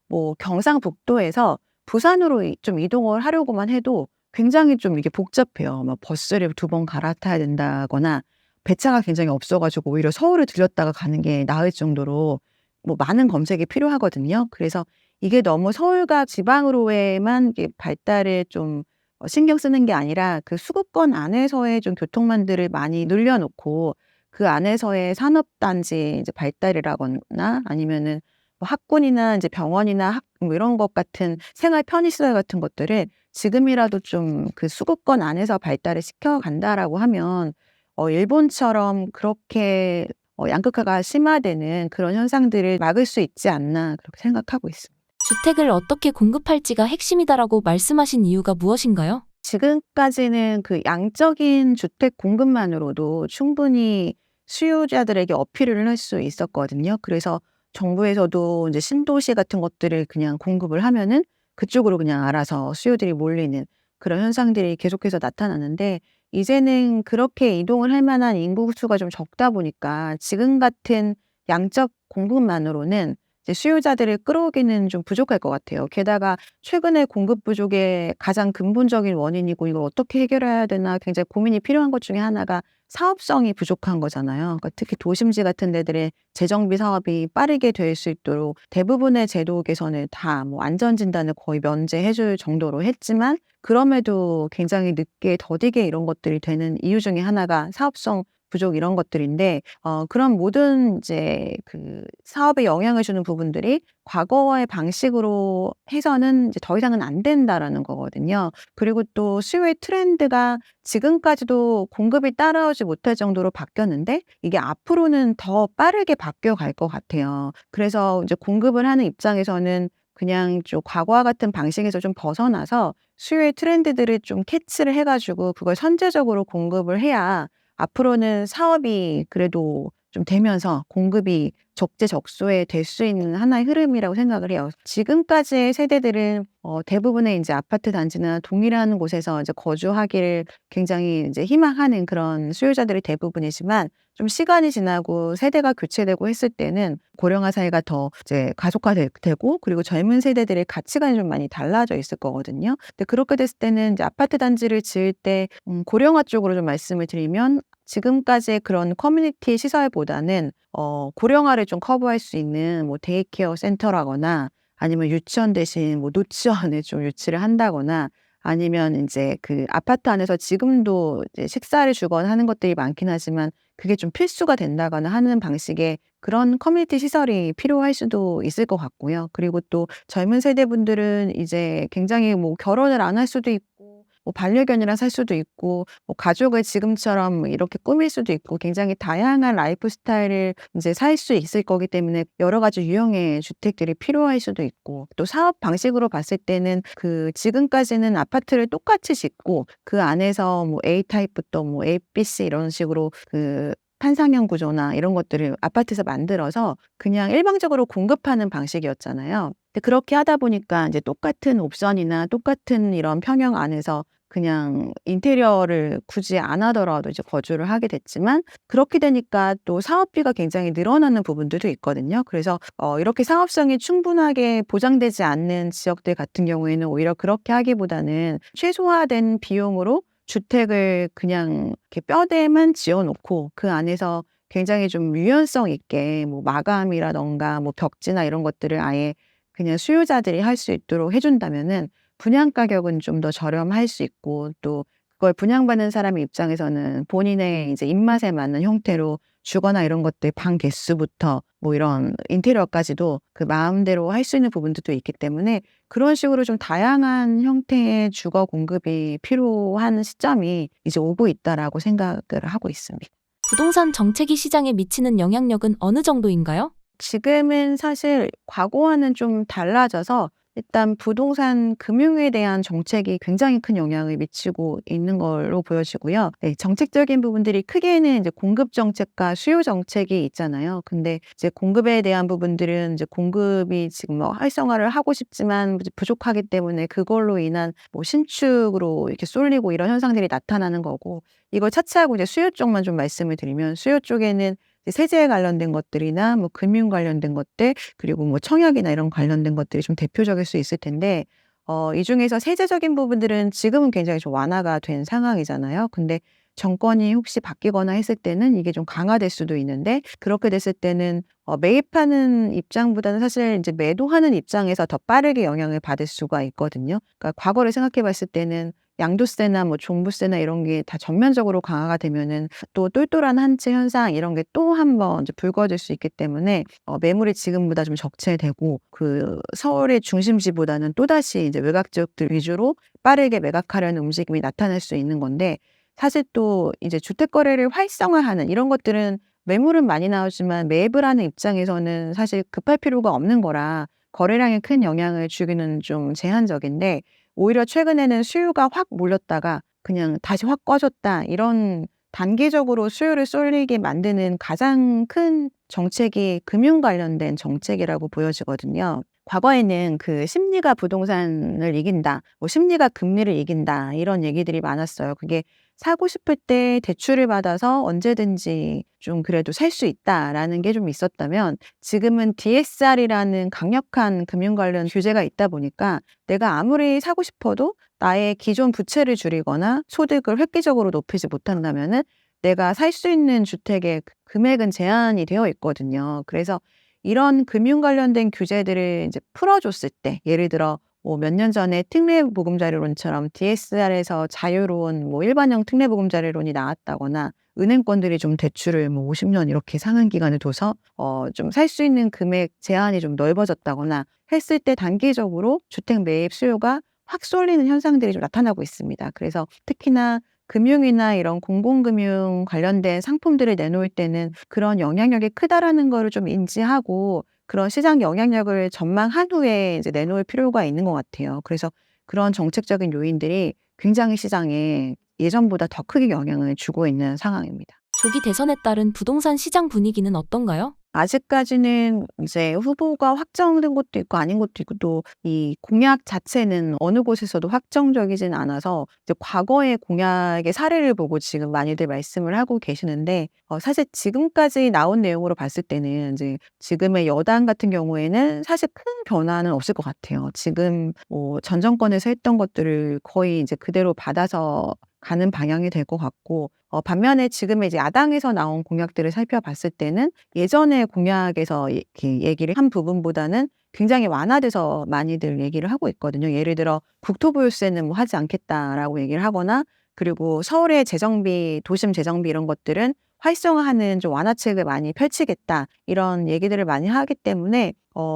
A: 뭐 경상북도에서 부산으로 좀 이동을 하려고만 해도 굉장히 좀 이게 복잡해요. 막 버스를 2번 갈아타야 된다거나 배차가 굉장히 없어가지고 오히려 서울을 들렸다가 가는 게 나을 정도로 뭐 많은 검색이 필요하거든요. 그래서 이게 너무 서울과 지방으로에만 이게 발달을 좀 신경 쓰는 게 아니라 그 수도권 안에서의 좀 교통망들을 많이 늘려놓고 그 안에서의 산업단지 이제 발달이라거나 아니면은 뭐 학군이나 이제 병원이나 뭐 이런 것 같은 생활 편의시설 같은 것들을 지금이라도 좀 그 수도권 안에서 발달을 시켜간다라고 하면 일본처럼 그렇게 양극화가 심화되는 그런 현상들을 막을 수 있지 않나 그렇게 생각하고 있습니다.
B: 주택을 어떻게 공급할지가 핵심이다라고 말씀하신 이유가 무엇인가요?
A: 지금까지는 그 양적인 주택 공급만으로도 충분히 수요자들에게 어필을 할 수 있었거든요. 그래서 정부에서도 이제 신도시 같은 것들을 그냥 공급을 하면은 그쪽으로 그냥 알아서 수요들이 몰리는 그런 현상들이 계속해서 나타나는데 이제는 그렇게 이동을 할 만한 인구 수가 좀 적다 보니까 지금 같은 양적 공급만으로는 이제 수요자들을 끌어오기는 좀 부족할 것 같아요. 게다가 최근에 공급 부족의 가장 근본적인 원인이고 이걸 어떻게 해결해야 되나 굉장히 고민이 필요한 것 중에 하나가 사업성이 부족한 거잖아요. 그러니까 특히 도심지 같은 데들의 재정비 사업이 빠르게 될 수 있도록 대부분의 제도 개선을 다 뭐 안전진단을 거의 면제해 줄 정도로 했지만 그럼에도 굉장히 늦게 더디게 이런 것들이 되는 이유 중에 하나가 사업성 부족 이런 것들인데 그런 모든 이제 그 사업에 영향을 주는 부분들이 과거의 방식으로 해서는 이제 더 이상은 안 된다라는 거거든요. 그리고 또 수요의 트렌드가 지금까지도 공급이 따라오지 못할 정도로 바뀌었는데 이게 앞으로는 더 빠르게 바뀌어 갈 것 같아요. 그래서 이제 공급을 하는 입장에서는 그냥 좀 과거와 같은 방식에서 좀 벗어나서 수요의 트렌드들을 좀 캐치를 해 가지고 그걸 선제적으로 공급을 해야 앞으로는 사업이 그래도 좀 되면서 공급이 적재적소에 될 수 있는 하나의 흐름이라고 생각을 해요. 지금까지의 세대들은 대부분의 인제 아파트 단지나 동일한 곳에서 이제 거주하기를 굉장히 이제 희망하는 그런 수요자들이 대부분이지만 좀 시간이 지나고 세대가 교체되고 했을 때는 고령화 사회가 더 이제 되고 그리고 젊은 세대들의 가치관이 좀 많이 달라져 있을 거거든요. 근데 그렇게 됐을 때는 이제 아파트 단지를 지을 때 고령화 쪽으로 좀 말씀을 드리면 지금까지의 그런 커뮤니티 시설보다는 고령화를 좀 커버할 수 있는 뭐 데이케어 센터라거나 아니면 유치원 대신 뭐 노치원을 좀 유치를 한다거나 아니면 인제 그 아파트 안에서 지금도 이제 식사를 주거나 하는 것들이 많긴 하지만 그게 좀 필수가 된다거나 하는 방식의 그런 커뮤니티 시설이 필요할 수도 있을 것 같고요. 그리고 또 젊은 세대분들은 이제 굉장히 뭐 결혼을 안 할 수도 있고 뭐 반려견이랑 살 수도 있고 뭐 가족을 지금처럼 이렇게 꾸밀 수도 있고 굉장히 다양한 라이프 스타일을 인제 살 수 있을 거기 때문에 여러 가지 유형의 주택들이 필요할 수도 있고 또 사업 방식으로 봤을 때는 그 지금까지는 아파트를 똑같이 짓고 그 안에서 뭐 A 타입부터 뭐 A, B, C 이런 식으로 그 판상형 구조나 이런 것들을 아파트에서 만들어서 그냥 일방적으로 공급하는 방식이었잖아요. 근데 그렇게 하다 보니까 인제 똑같은 옵션이나 똑같은 이런 평형 안에서 그냥 인테리어를 굳이 안 하더라도 이제 거주를 하게 됐지만 그렇게 되니까 또 사업비가 굉장히 늘어나는 부분들도 있거든요. 그래서 이렇게 사업성이 충분하게 보장되지 않는 지역들 같은 경우에는 오히려 그렇게 하기보다는 최소화된 비용으로 주택을 그냥 이렇게 뼈대만 지어 놓고 그 안에서 굉장히 좀 유연성 있게 뭐 마감이라든가 뭐 벽지나 이런 것들을 아예 그냥 수요자들이 할 수 있도록 해 준다면은 분양 가격은 좀 더 저렴할 수 있고 또 그걸 분양받는 사람의 입장에서는 본인의 이제 입맛에 맞는 형태로 주거나 이런 것들 방 개수부터 뭐 이런 인테리어까지도 그 마음대로 할 수 있는 부분들도 있기 때문에 그런 식으로 좀 다양한 형태의 주거 공급이 필요한 시점이 이제 오고 있다라고 생각을 하고 있습니다.
B: 부동산 정책이 시장에 미치는 영향력은 어느 정도인가요?
A: 지금은 사실 과거와는 좀 달라져서 일단 부동산 금융에 대한 정책이 굉장히 큰 영향을 미치고 있는 걸로 보여지고요. 네, 정책적인 부분들이 크게는 이제 공급 정책과 수요 정책이 있잖아요. 근데 이제 공급에 대한 부분들은 이제 공급이 지금 뭐 활성화를 하고 싶지만 이제 부족하기 때문에 그걸로 인한 뭐 신축으로 이렇게 쏠리고 이런 현상들이 나타나는 거고 이걸 차치하고 이제 수요 쪽만 좀 말씀을 드리면 수요 쪽에는 이제 세제에 관련된 것들이나 뭐 금융 관련된 것들 그리고 뭐 청약이나 이런 관련된 것들이 좀 대표적일 수 있을 텐데 이 중에서 세제적인 부분들은 지금은 굉장히 좀 완화가 된 상황이잖아요. 근데 정권이 혹시 바뀌거나 했을 때는 이게 좀 강화될 수도 있는데 그렇게 됐을 때는 매입하는 입장보다는 사실 인제 매도하는 입장에서 더 빠르게 영향을 받을 수가 있거든요. 그러니까 과거를 생각해 봤을 때는 양도세나 뭐 종부세나 이런 게 다 전면적으로 강화가 되면은 또 똘똘한 한 채 현상 이런 게 또 한 번 이제 불거질 수 있기 때문에 매물이 지금보다 좀 적체되고 그 서울의 중심지보다는 또다시 이제 외곽 지역들 위주로 빠르게 매각하려는 움직임이 나타날 수 있는 건데 사실 또 이제 주택 거래를 활성화하는 이런 것들은 매물은 많이 나오지만 매입을 하는 입장에서는 사실 급할 필요가 없는 거라 거래량에 큰 영향을 주기는 좀 제한적인데 오히려 최근에는 수요가 확 몰렸다가 그냥 다시 확 꺼졌다 이런 단기적으로 수요를 쏠리게 만드는 가장 큰 정책이 금융 관련된 정책이라고 보여지거든요. 과거에는 그 "심리가 부동산을 이긴다." 뭐 "심리가 금리를 이긴다." 이런 얘기들이 많았어요. 그게 사고 싶을 때 대출을 받아서 언제든지 좀 그래도 살 수 있다라는 게 좀 있었다면, 지금은 DSR이라는 강력한 금융 관련 규제가 있다 보니까 내가 아무리 사고 싶어도 나의 기존 부채를 줄이거나 소득을 획기적으로 높이지 못한다면은 내가 살 수 있는 주택의 금액은 제한이 되어 있거든요. 그래서 이런 금융 관련된 규제들을 이제 풀어줬을 때, 예를 들어 뭐 몇 년 전에 특례보금자리론처럼 DSR에서 자유로운 뭐 일반형 특례보금자리론이 나왔다거나, 은행권들이 좀 대출을 뭐 50년 이렇게 상한 기간을 둬서 좀 살 수 있는 금액 제한이 좀 넓어졌다거나 했을 때 단기적으로 주택 매입 수요가 확 쏠리는 현상들이 좀 나타나고 있습니다. 그래서 특히나 금융이나 이런 공공금융 관련된 상품들을 내놓을 때는 그런 영향력이 크다라는 거를 좀 인지하고 그런 시장 영향력을 전망한 후에 이제 내놓을 필요가 있는 것 같아요. 그래서 그런 정책적인 요인들이 굉장히 시장에 예전보다 더 크게 영향을 주고 있는 상황입니다.
B: 조기 대선에 따른 부동산 시장 분위기는 어떤가요?
A: 아직까지는 이제 후보가 확정된 것도 있고 아닌 것도 있고, 또 이 공약 자체는 어느 곳에서도 확정적이진 않아서 이제 과거의 공약의 사례를 보고 지금 많이들 말씀을 하고 계시는데, 사실 지금까지 나온 내용으로 봤을 때는 이제 지금의 여당 같은 경우에는 사실 큰 변화는 없을 것 같아요. 지금 뭐 전 정권에서 했던 것들을 거의 이제 그대로 받아서 가는 방향이 될 것 같고, 반면에 지금의 이제 야당에서 나온 공약들을 살펴봤을 때는 예전의 공약에서 이렇게 얘기를 한 부분보다는 굉장히 완화돼서 많이들 얘기를 하고 있거든요. 예를 들어 국토보유세는 뭐 하지 않겠다라고 얘기를 하거나, 그리고 서울의 재정비, 도심 재정비 이런 것들은 활성화하는 좀 완화책을 많이 펼치겠다, 이런 얘기들을 많이 하기 때문에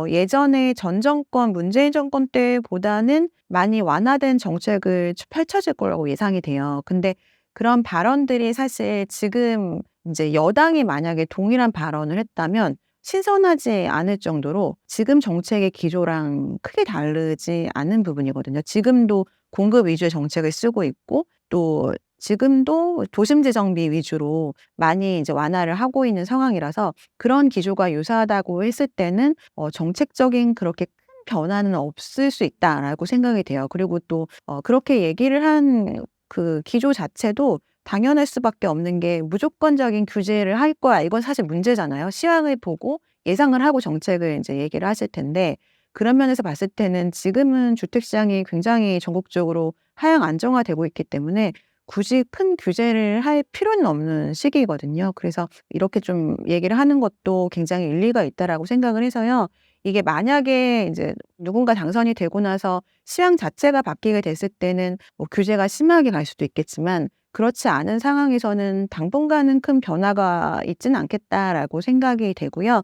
A: 예전에 전 정권, 문재인 정권 때보다는 많이 완화된 정책을 펼쳐질 거라고 예상이 돼요. 근데 그런 발언들이 사실 지금 이제 여당이 만약에 동일한 발언을 했다면 신선하지 않을 정도로 지금 정책의 기조랑 크게 다르지 않은 부분이거든요. 지금도 공급 위주의 정책을 쓰고 있고, 또 지금도 도심 재정비 위주로 많이 이제 완화를 하고 있는 상황이라서, 그런 기조가 유사하다고 했을 때는 정책적인 그렇게 큰 변화는 없을 수 있다라고 생각이 돼요. 그리고 또 그렇게 얘기를 한 그 기조 자체도 당연할 수밖에 없는 게, 무조건적인 규제를 할 거야, 이건 사실 문제잖아요. 시황을 보고 예상을 하고 정책을 인제 얘기를 하실 텐데, 그런 면에서 봤을 때는 지금은 주택 시장이 굉장히 전국적으로 하향 안정화되고 있기 때문에 굳이 큰 규제를 할 필요는 없는 시기거든요. 그래서 이렇게 좀 얘기를 하는 것도 굉장히 일리가 있다라고 생각을 해서요. 이게 만약에 인제 누군가 당선이 되고 나서 시황 자체가 바뀌게 됐을 때는 뭐 규제가 심하게 갈 수도 있겠지만, 그렇지 않은 상황에서는 '당분간은 큰 변화가 있지는 않겠다.'라고 생각이 되고요.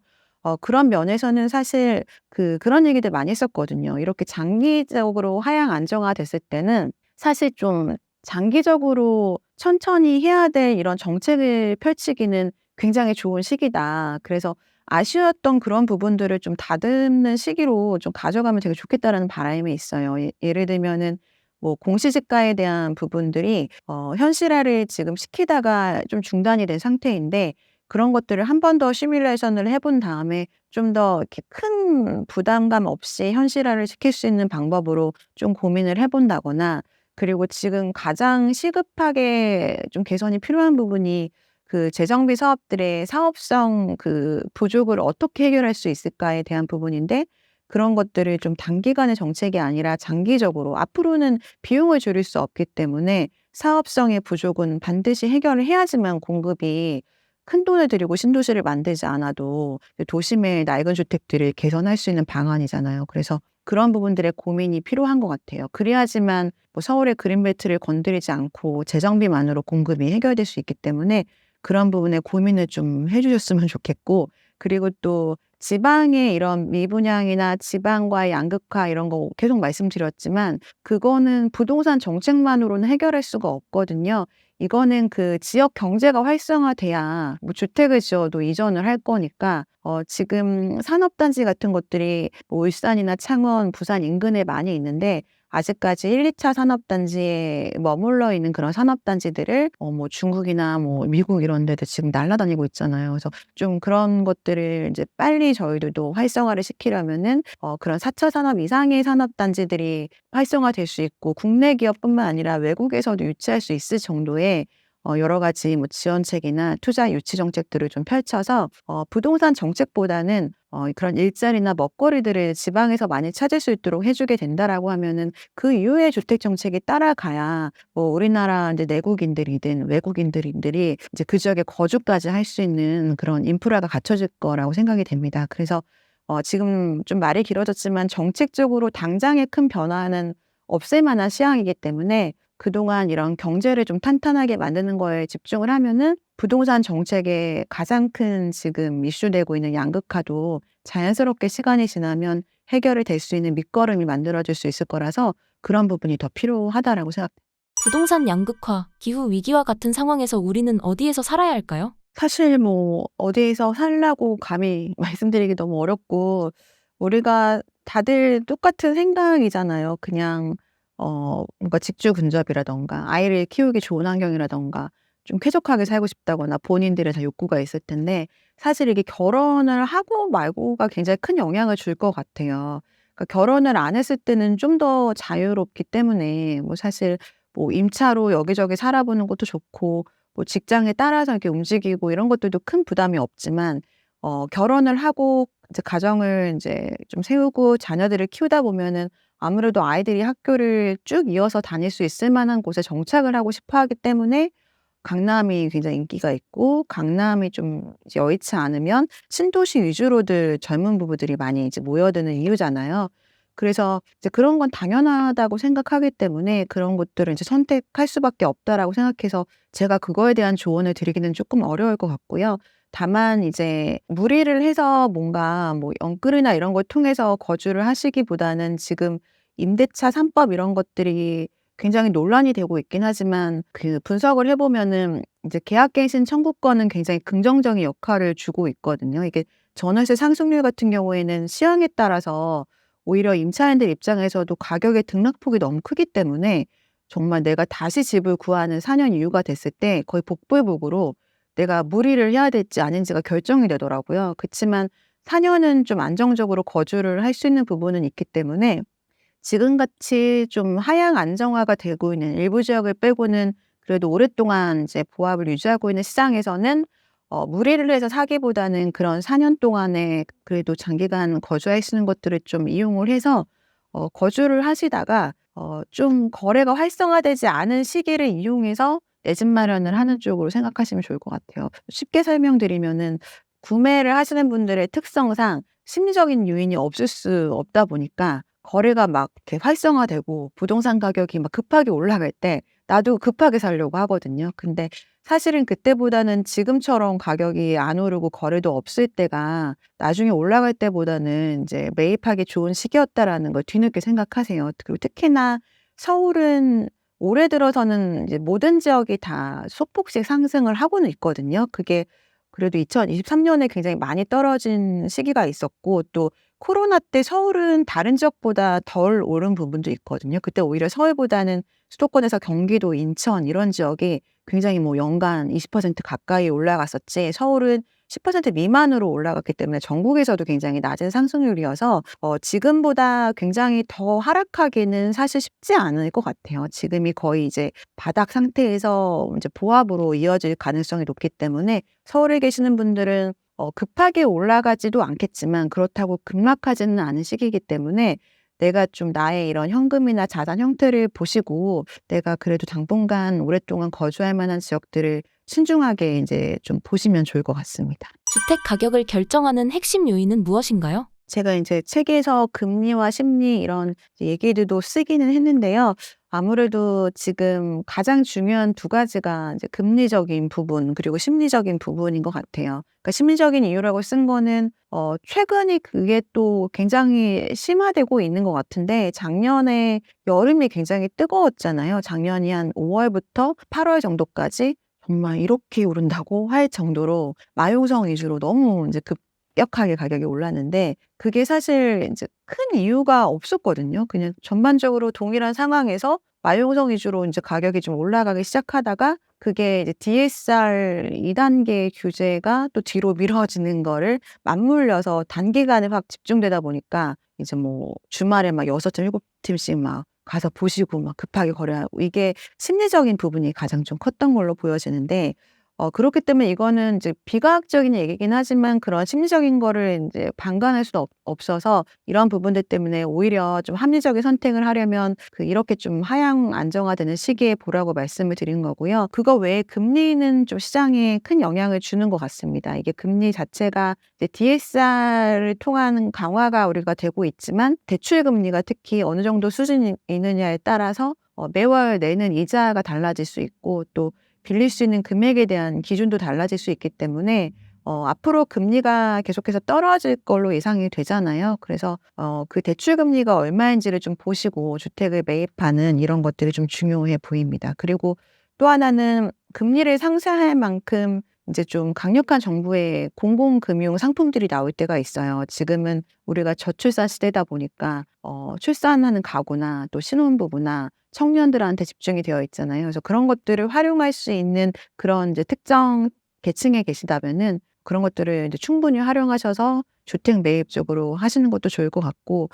A: 그런 면에서는 사실 그런 얘기들 많이 했었거든요. 이렇게 장기적으로 하향 안정화됐을 때는 사실 좀 장기적으로 천천히 해야 될 이런 정책을 펼치기는 굉장히 좋은 시기다. 그래서 아쉬웠던 그런 부분들을 좀 다듬는 시기로 좀 가져가면 되게 좋겠다라는 바람이 있어요. 예를 들면은 뭐 공시지가에 대한 부분들이 현실화를 지금 시키다가 좀 중단이 된 상태인데, 그런 것들을 한 번 더 시뮬레이션을 해본 다음에 좀 더 이렇게 큰 부담감 없이 현실화를 시킬 수 있는 방법으로 좀 고민을 해 본다거나, 그리고 지금 가장 시급하게 좀 개선이 필요한 부분이 그 재정비 사업들의 사업성 부족을 어떻게 해결할 수 있을까에 대한 부분인데, 그런 것들을 좀 단기간의 정책이 아니라 장기적으로, 앞으로는 비용을 줄일 수 없기 때문에 사업성의 부족은 반드시 해결을 해야지만 공급이, 큰돈을 들이고 신도시를 만들지 않아도 도심의 낡은 주택들을 개선할 수 있는 방안이잖아요. 그래서 그런 부분들의 고민이 필요한 것 같아요. 그래야지만 뭐 서울의 그린벨트를 건드리지 않고 재정비만으로 공급이 해결될 수 있기 때문에, 그런 부분에 고민을 좀 해 주셨으면 좋겠고, 그리고 또 지방의 이런 미분양이나 지방과의 양극화 이런 거 계속 말씀드렸지만, 그거는 부동산 정책만으로는 해결할 수가 없거든요. 이거는 그 지역 경제가 활성화돼야 뭐 주택을 지어도 이전을 할 거니까, 지금 산업단지 같은 것들이 뭐 울산이나 창원, 부산 인근에 많이 있는데, 아직까지 1-2차 산업단지에 머물러 있는 그런 산업단지들을 뭐 중국이나 뭐 미국 이런 데도 지금 날아다니고 있잖아요. 그래서 좀 그런 것들을 이제 빨리 저희들도 활성화를 시키려면은 그런 4차 산업 이상의 산업단지들이 활성화될 수 있고 국내 기업뿐만 아니라 외국에서도 유치할 수 있을 정도의 여러 가지 뭐 지원책이나 투자 유치 정책들을 좀 펼쳐서 부동산 정책보다는 그런 일자리나 먹거리들을 지방에서 많이 찾을 수 있도록 해 주게 된다라고 하면은 그 이후에 주택 정책이 따라가야 뭐 우리나라 인제 내국인들이든 외국인들이 이제 그 지역에 거주까지 할 수 있는 그런 인프라가 갖춰질 거라고 생각이 됩니다. 그래서 지금 좀 말이 길어졌지만 정책적으로 당장의 큰 변화는 없을 만한 시황이기 때문에 그동안 이런 경제를 좀 탄탄하게 만드는 거에 집중을 하면은 부동산 정책의 가장 큰 지금 이슈되고 있는 양극화도 자연스럽게 시간이 지나면 해결이 될 수 있는 밑거름이 만들어질 수 있을 거라서 그런 부분이 더 필요하다라고 생각합니다.
B: 부동산 양극화, 기후 위기와 같은 상황에서 우리는 어디에서 살아야 할까요?
A: 사실 뭐 어디에서 살라고 감히 말씀드리기 너무 어렵고 우리가 다들 똑같은 생각이잖아요. 그냥 뭔가 직주 근접이라든가 아이를 키우기 좋은 환경이라든가 좀 쾌적하게 살고 싶다거나 본인들의 다 욕구가 있을 텐데 사실 이게 결혼을 하고 말고가 굉장히 큰 영향을 줄 것 같아요. 그러니까 결혼을 안 했을 때는 좀 더 자유롭기 때문에 뭐 사실 뭐 임차로 여기저기 살아보는 것도 좋고 뭐 직장에 따라서 이렇게 움직이고 이런 것들도 큰 부담이 없지만 결혼을 하고 이제 가정을 인제 좀 세우고 자녀들을 키우다 보면은 아무래도 아이들이 학교를 쭉 이어서 다닐 수 있을 만한 곳에 정착을 하고 싶어 하기 때문에 강남이 굉장히 인기가 있고 강남이 좀 이제 여의치 않으면 신도시 위주로들 젊은 부부들이 많이 이제 모여드는 이유잖아요. 그래서 이제 그런 건 당연하다고 생각하기 때문에 그런 것들을 이제 선택할 수밖에 없다라고 생각해서 제가 그거에 대한 조언을 드리기는 쪼끔 어려울 것 같고요. 다만 이제 무리를 해서 뭔가 뭐 영끌이나 이런 걸 통해서 거주를 하시기보다는 지금 임대차 3 법 이런 것들이 굉장히 논란이 되고 있긴 하지만 그 분석을 해 보면은 이제 계약갱신 청구권은 굉장히 긍정적인 역할을 주고 있거든요. 이게 전월세 상승률 같은 경우에는 시황에 따라서 오히려 임차인들 입장에서도 가격의 등락폭이 너무 크기 때문에 정말 내가 다시 집을 구하는 4년 이후가 됐을 때 거의 복불복으로 내가 무리를 해야 될지 아닌지가 결정이 되더라고요. 그치만 4 년은 좀 안정적으로 거주를 할 수 있는 부분은 있기 때문에 지금같이 좀 하향 안정화가 되고 있는 일부 지역을 빼고는 그래도 오랫동안 이제 보합을 유지하고 있는 시장에서는 무리를 해서 사기보다는 그런 4년 동안에 그래도 장기간 거주하시는 것들을 좀 이용을 해서 거주를 하시다가 좀 거래가 활성화되지 않은 시기를 이용해서 내 집 마련을 하는 쪽으로 생각하시면 좋을 것 같아요. 쉽게 설명드리면은 구매를 하시는 분들의 특성상 심리적인 요인이 없을 수 없다 보니까 거래가 막 이렇게 활성화되고 부동산 가격이 막 급하게 올라갈 때 나도 급하게 사려고 하거든요. 근데 사실은 그때보다는 지금처럼 가격이 안 오르고 거래도 없을 때가 나중에 올라갈 때보다는 이제 매입하기 좋은 시기였다라는 걸 뒤늦게 생각하세요. 그리고 특히나 서울은 올해 들어서는 이제 모든 지역이 다 소폭씩 상승을 하고는 있거든요. 그게 그래도 2023 년에 굉장히 많이 떨어진 시기가 있었고 또 코로나 때 서울은 다른 지역보다 덜 오른 부분도 있거든요. 그때 오히려 서울보다는 수도권에서 경기도, 인천 이런 지역이 굉장히 뭐 연간 20% 가까이 올라갔었지 서울은 10% 미만으로 올라갔기 때문에 전국에서도 굉장히 낮은 상승률이어서 지금보다 굉장히 더 하락하기는 사실 쉽지 않을 것 같아요. 지금이 거의 이제 바닥 상태에서 이제 보합으로 이어질 가능성이 높기 때문에 서울에 계시는 분들은 급하게 올라가지도 않겠지만 그렇다고 급락하지는 않은 시기이기 때문에 내가 좀 나의 이런 현금이나 자산 형태를 보시고 내가 그래도 당분간 오랫동안 거주할 만한 지역들을 신중하게 인제 좀 보시면 좋을 것 같습니다.
B: 주택 가격을 결정하는 핵심 요인은 무엇인가요?
A: 제가 인제 책에서 금리와 심리 이런 얘기들도 쓰기는 했는데요. 아무래도 지금 가장 중요한 두 가지가 이제 금리적인 부분 그리고 심리적인 부분인 것 같아요. 그러니까 심리적인 이유라고 쓴 거는 최근에 그게 또 굉장히 심화되고 있는 것 같은데 작년에 여름이 굉장히 뜨거웠잖아요. 작년이 한 5 월부터 8월 정도까지 정말 '이렇게 오른다고?' 할 정도로 마용성 위주로 너무 인제 급격하게 가격이 올랐는데 그게 사실 인제 큰 이유가 없었거든요. 그냥 전반적으로 동일한 상황에서 마용성 위주로 인제 가격이 좀 올라가기 시작하다가 그게 이제 DSR 2 단계 규제가 또 뒤로 미뤄지는 거를 맞물려서 단기간에 확 집중되다 보니까 이제 뭐 주말에 막 6 팀, 7 팀씩 막 가서 보시고 막 급하게 거래하고 이게 심리적인 부분이 가장 좀 컸던 걸로 보여지는데 그렇기 때문에 이거는 이제 비과학적인 얘기긴 하지만 그런 심리적인 거를 인제 방관할 수는 없어서 이런 부분들 때문에 오히려 좀 합리적인 선택을 하려면 이렇게 좀 하향 안정화되는 시기에 보라고 말씀을 드린 거고요. 그거 외에 금리는 좀 시장에 큰 영향을 주는 것 같습니다. 이게 금리 자체가 이제 DSR을 통한 강화가 우리가 되고 있지만 대출 금리가 특히 어느 정도 수준이 있느냐에 따라서 매월 내는 이자가 달라질 수 있고 또 빌릴 수 있는 금액에 대한 기준도 달라질 수 있기 때문에 앞으로 금리가 계속해서 떨어질 걸로 예상이 되잖아요. 그래서 그 대출 금리가 얼마인지를 좀 보시고 주택을 매입하는 이런 것들이 좀 중요해 보입니다. 그리고 또 하나는 금리를 상쇄할 만큼 인제 좀 강력한 정부의 공공금융 상품들이 나올 때가 있어요. 지금은 우리가 저출산 시대다 보니까 출산하는 가구나 또 신혼부부나 청년들한테 집중이 되어 있잖아요. 그래서 그런 것들을 활용할 수 있는 그런 이제 특정 계층에 계시다면은 그런 것들을 이제 충분히 활용하셔서 주택 매입 쪽으로 하시는 것도 좋을 것 같고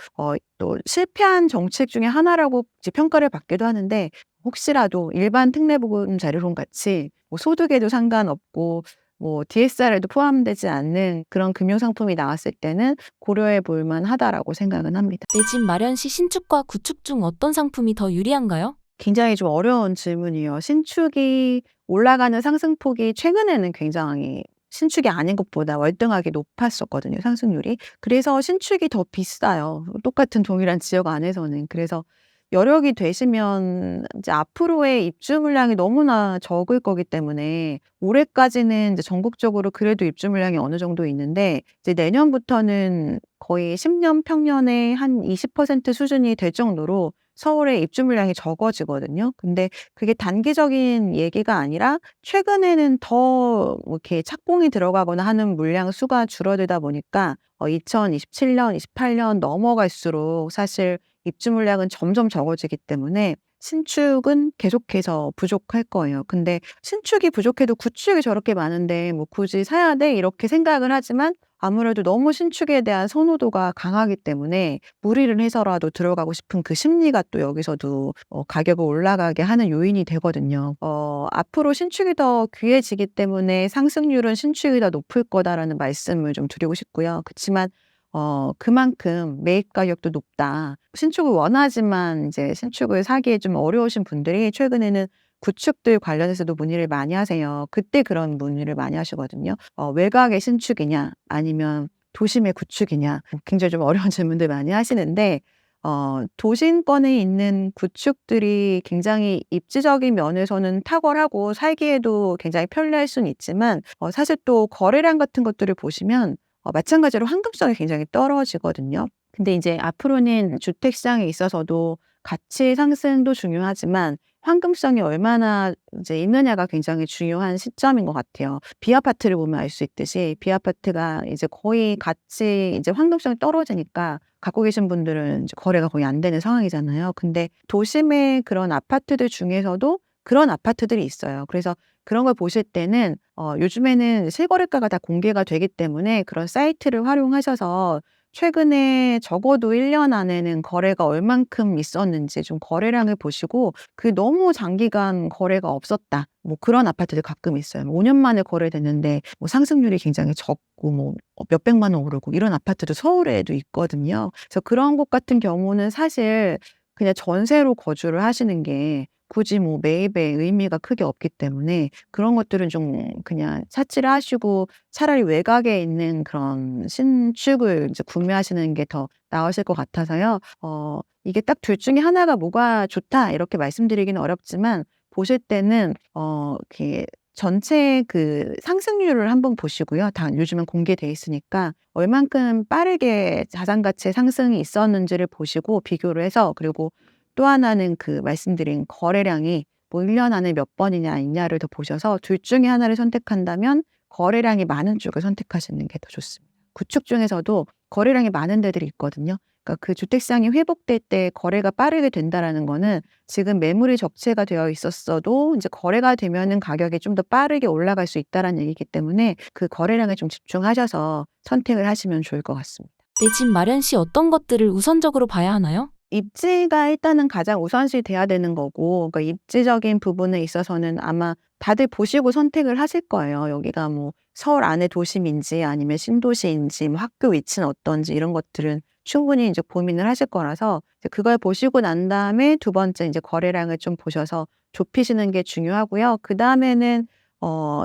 A: 또 실패한 정책 중에 하나라고 이제 평가를 받기도 하는데 혹시라도 일반 특례보금 자료론 같이 뭐 소득에도 상관없고 뭐 DSR에도 포함되지 않는 그런 금융 상품이 나왔을 때는 고려해 볼 만하다라고 생각은 합니다.
B: 내 집 마련 시 신축과 구축 중 어떤 상품이 더 유리한가요?
A: 굉장히 좀 어려운 질문이에요. 신축이 올라가는 상승폭이 최근에는 굉장히 신축이 아닌 것보다 월등하게 높았었거든요, 상승률이. 그래서 신축이 더 비싸요, 똑같은 동일한 지역 안에서는. 그래서 여력이 되시면 이제 앞으로의 입주 물량이 너무나 적을 거기 때문에 올해까지는 이제 전국적으로 그래도 입주 물량이 어느 정도 있는데 이제 내년부터는 거의 10년 평년의 한 20% 수준이 될 정도로 서울의 입주 물량이 적어지거든요. 근데 그게 단기적인 얘기가 아니라 최근에는 더 뭐 이렇게 착공이 들어가거나 하는 물량 수가 줄어들다 보니까 2027 년, 28년 넘어갈수록 사실 입주 물량은 점점 적어지기 때문에 신축은 계속해서 부족할 거예요. 근데 신축이 부족해도 구축이 저렇게 많은데 뭐 '굳이 사야 돼?' 이렇게 생각을 하지만 아무래도 너무 신축에 대한 선호도가 강하기 때문에 무리를 해서라도 들어가고 싶은 그 심리가 또 여기서도 가격을 올라가게 하는 요인이 되거든요. 앞으로 신축이 더 귀해지기 때문에 상승률은 신축이 더 높을 거다라는 말씀을 좀 드리고 싶고요. 그치만 그만큼 매입 가격도 높다. 신축을 원하지만 이제 신축을 사기에 좀 어려우신 분들이 최근에는 구축들 관련해서도 문의를 많이 하세요. 그때 그런 문의를 많이 하시거든요. 외곽의 신축이냐 아니면 도심의 구축이냐 굉장히 좀 어려운 질문들 많이 하시는데 도심권에 있는 구축들이 굉장히 입지적인 면에서는 탁월하고 살기에도 굉장히 편리할 수는 있지만 사실 또 거래량 같은 것들을 보시면 마찬가지로 환급성이 굉장히 떨어지거든요. 근데 이제 앞으로는 주택 시장에 있어서도 가치 상승도 중요하지만 환급성이 얼마나 이제 있느냐가 굉장히 중요한 시점인 것 같아요. 비아파트를 보면 알 수 있듯이 비아파트가 이제 거의 가치 이제 환급성이 떨어지니까 갖고 계신 분들은 이제 거래가 거의 안 되는 상황이잖아요. 근데 도심의 그런 아파트들 중에서도 그런 아파트들이 있어요. 그래서 그런 걸 보실 때는 요즘에는 실거래가가 다 공개가 되기 때문에 그런 사이트를 활용하셔서 최근에 적어도 1년 안에는 거래가 얼만큼 있었는지 좀 거래량을 보시고 너무 장기간 거래가 없었다. 뭐 그런 아파트들 가끔 있어요. 5년 만에 거래됐는데 뭐 상승률이 굉장히 적고 뭐 몇백만 원 오르고 이런 아파트도 서울에도 있거든요. 그래서 그런 곳 같은 경우는 사실 그냥 전세로 거주를 하시는 게 굳이 뭐 매입에 의미가 크게 없기 때문에 그런 것들은 좀 그냥 차치를 하시고 차라리 외곽에 있는 그런 신축을 이제 구매하시는 게 더 나으실 것 같아서요. 이게 딱 둘 중에 하나가 뭐가 좋다 이렇게 말씀드리기는 어렵지만 보실 때는 이렇게 전체 상승률을 한번 보시고요. 다 요즘은 공개돼 있으니까 얼만큼 빠르게 자산 가치의 상승이 있었는지를 보시고 비교를 해서 그리고 또 하나는 말씀드린 거래량이 뭐 1년 안에 몇 번이냐 있냐를 더 보셔서 둘 중에 하나를 선택한다면 거래량이 많은 쪽을 선택하시는 게 더 좋습니다. 구축 중에서도 거래량이 많은 데들이 있거든요. 그러니까 그 주택 시장이 회복될 때 거래가 빠르게 된다라는 거는 지금 매물이 적체가 되어 있었어도 이제 거래가 되면은 가격이 좀 더 빠르게 올라갈 수 있다라는 얘기이기 때문에 그 거래량에 좀 집중하셔서 선택을 하시면 좋을 것 같습니다.
B: 내 집 마련 시 어떤 것들을 우선적으로 봐야 하나요?
A: 입지가 일단은 가장 우선시 돼야 되는 거고, 그러니까 입지적인 부분에 있어서는 아마 다들 보시고 선택을 하실 거예요. 여기가 뭐 서울 안의 도심인지 아니면 신도시인지, 뭐 학교 위치는 어떤지 이런 것들은 충분히 이제 고민을 하실 거라서 이제 그걸 보시고 난 다음에 두 번째 이제 거래량을 좀 보셔서 좁히시는 게 중요하고요. 그다음에는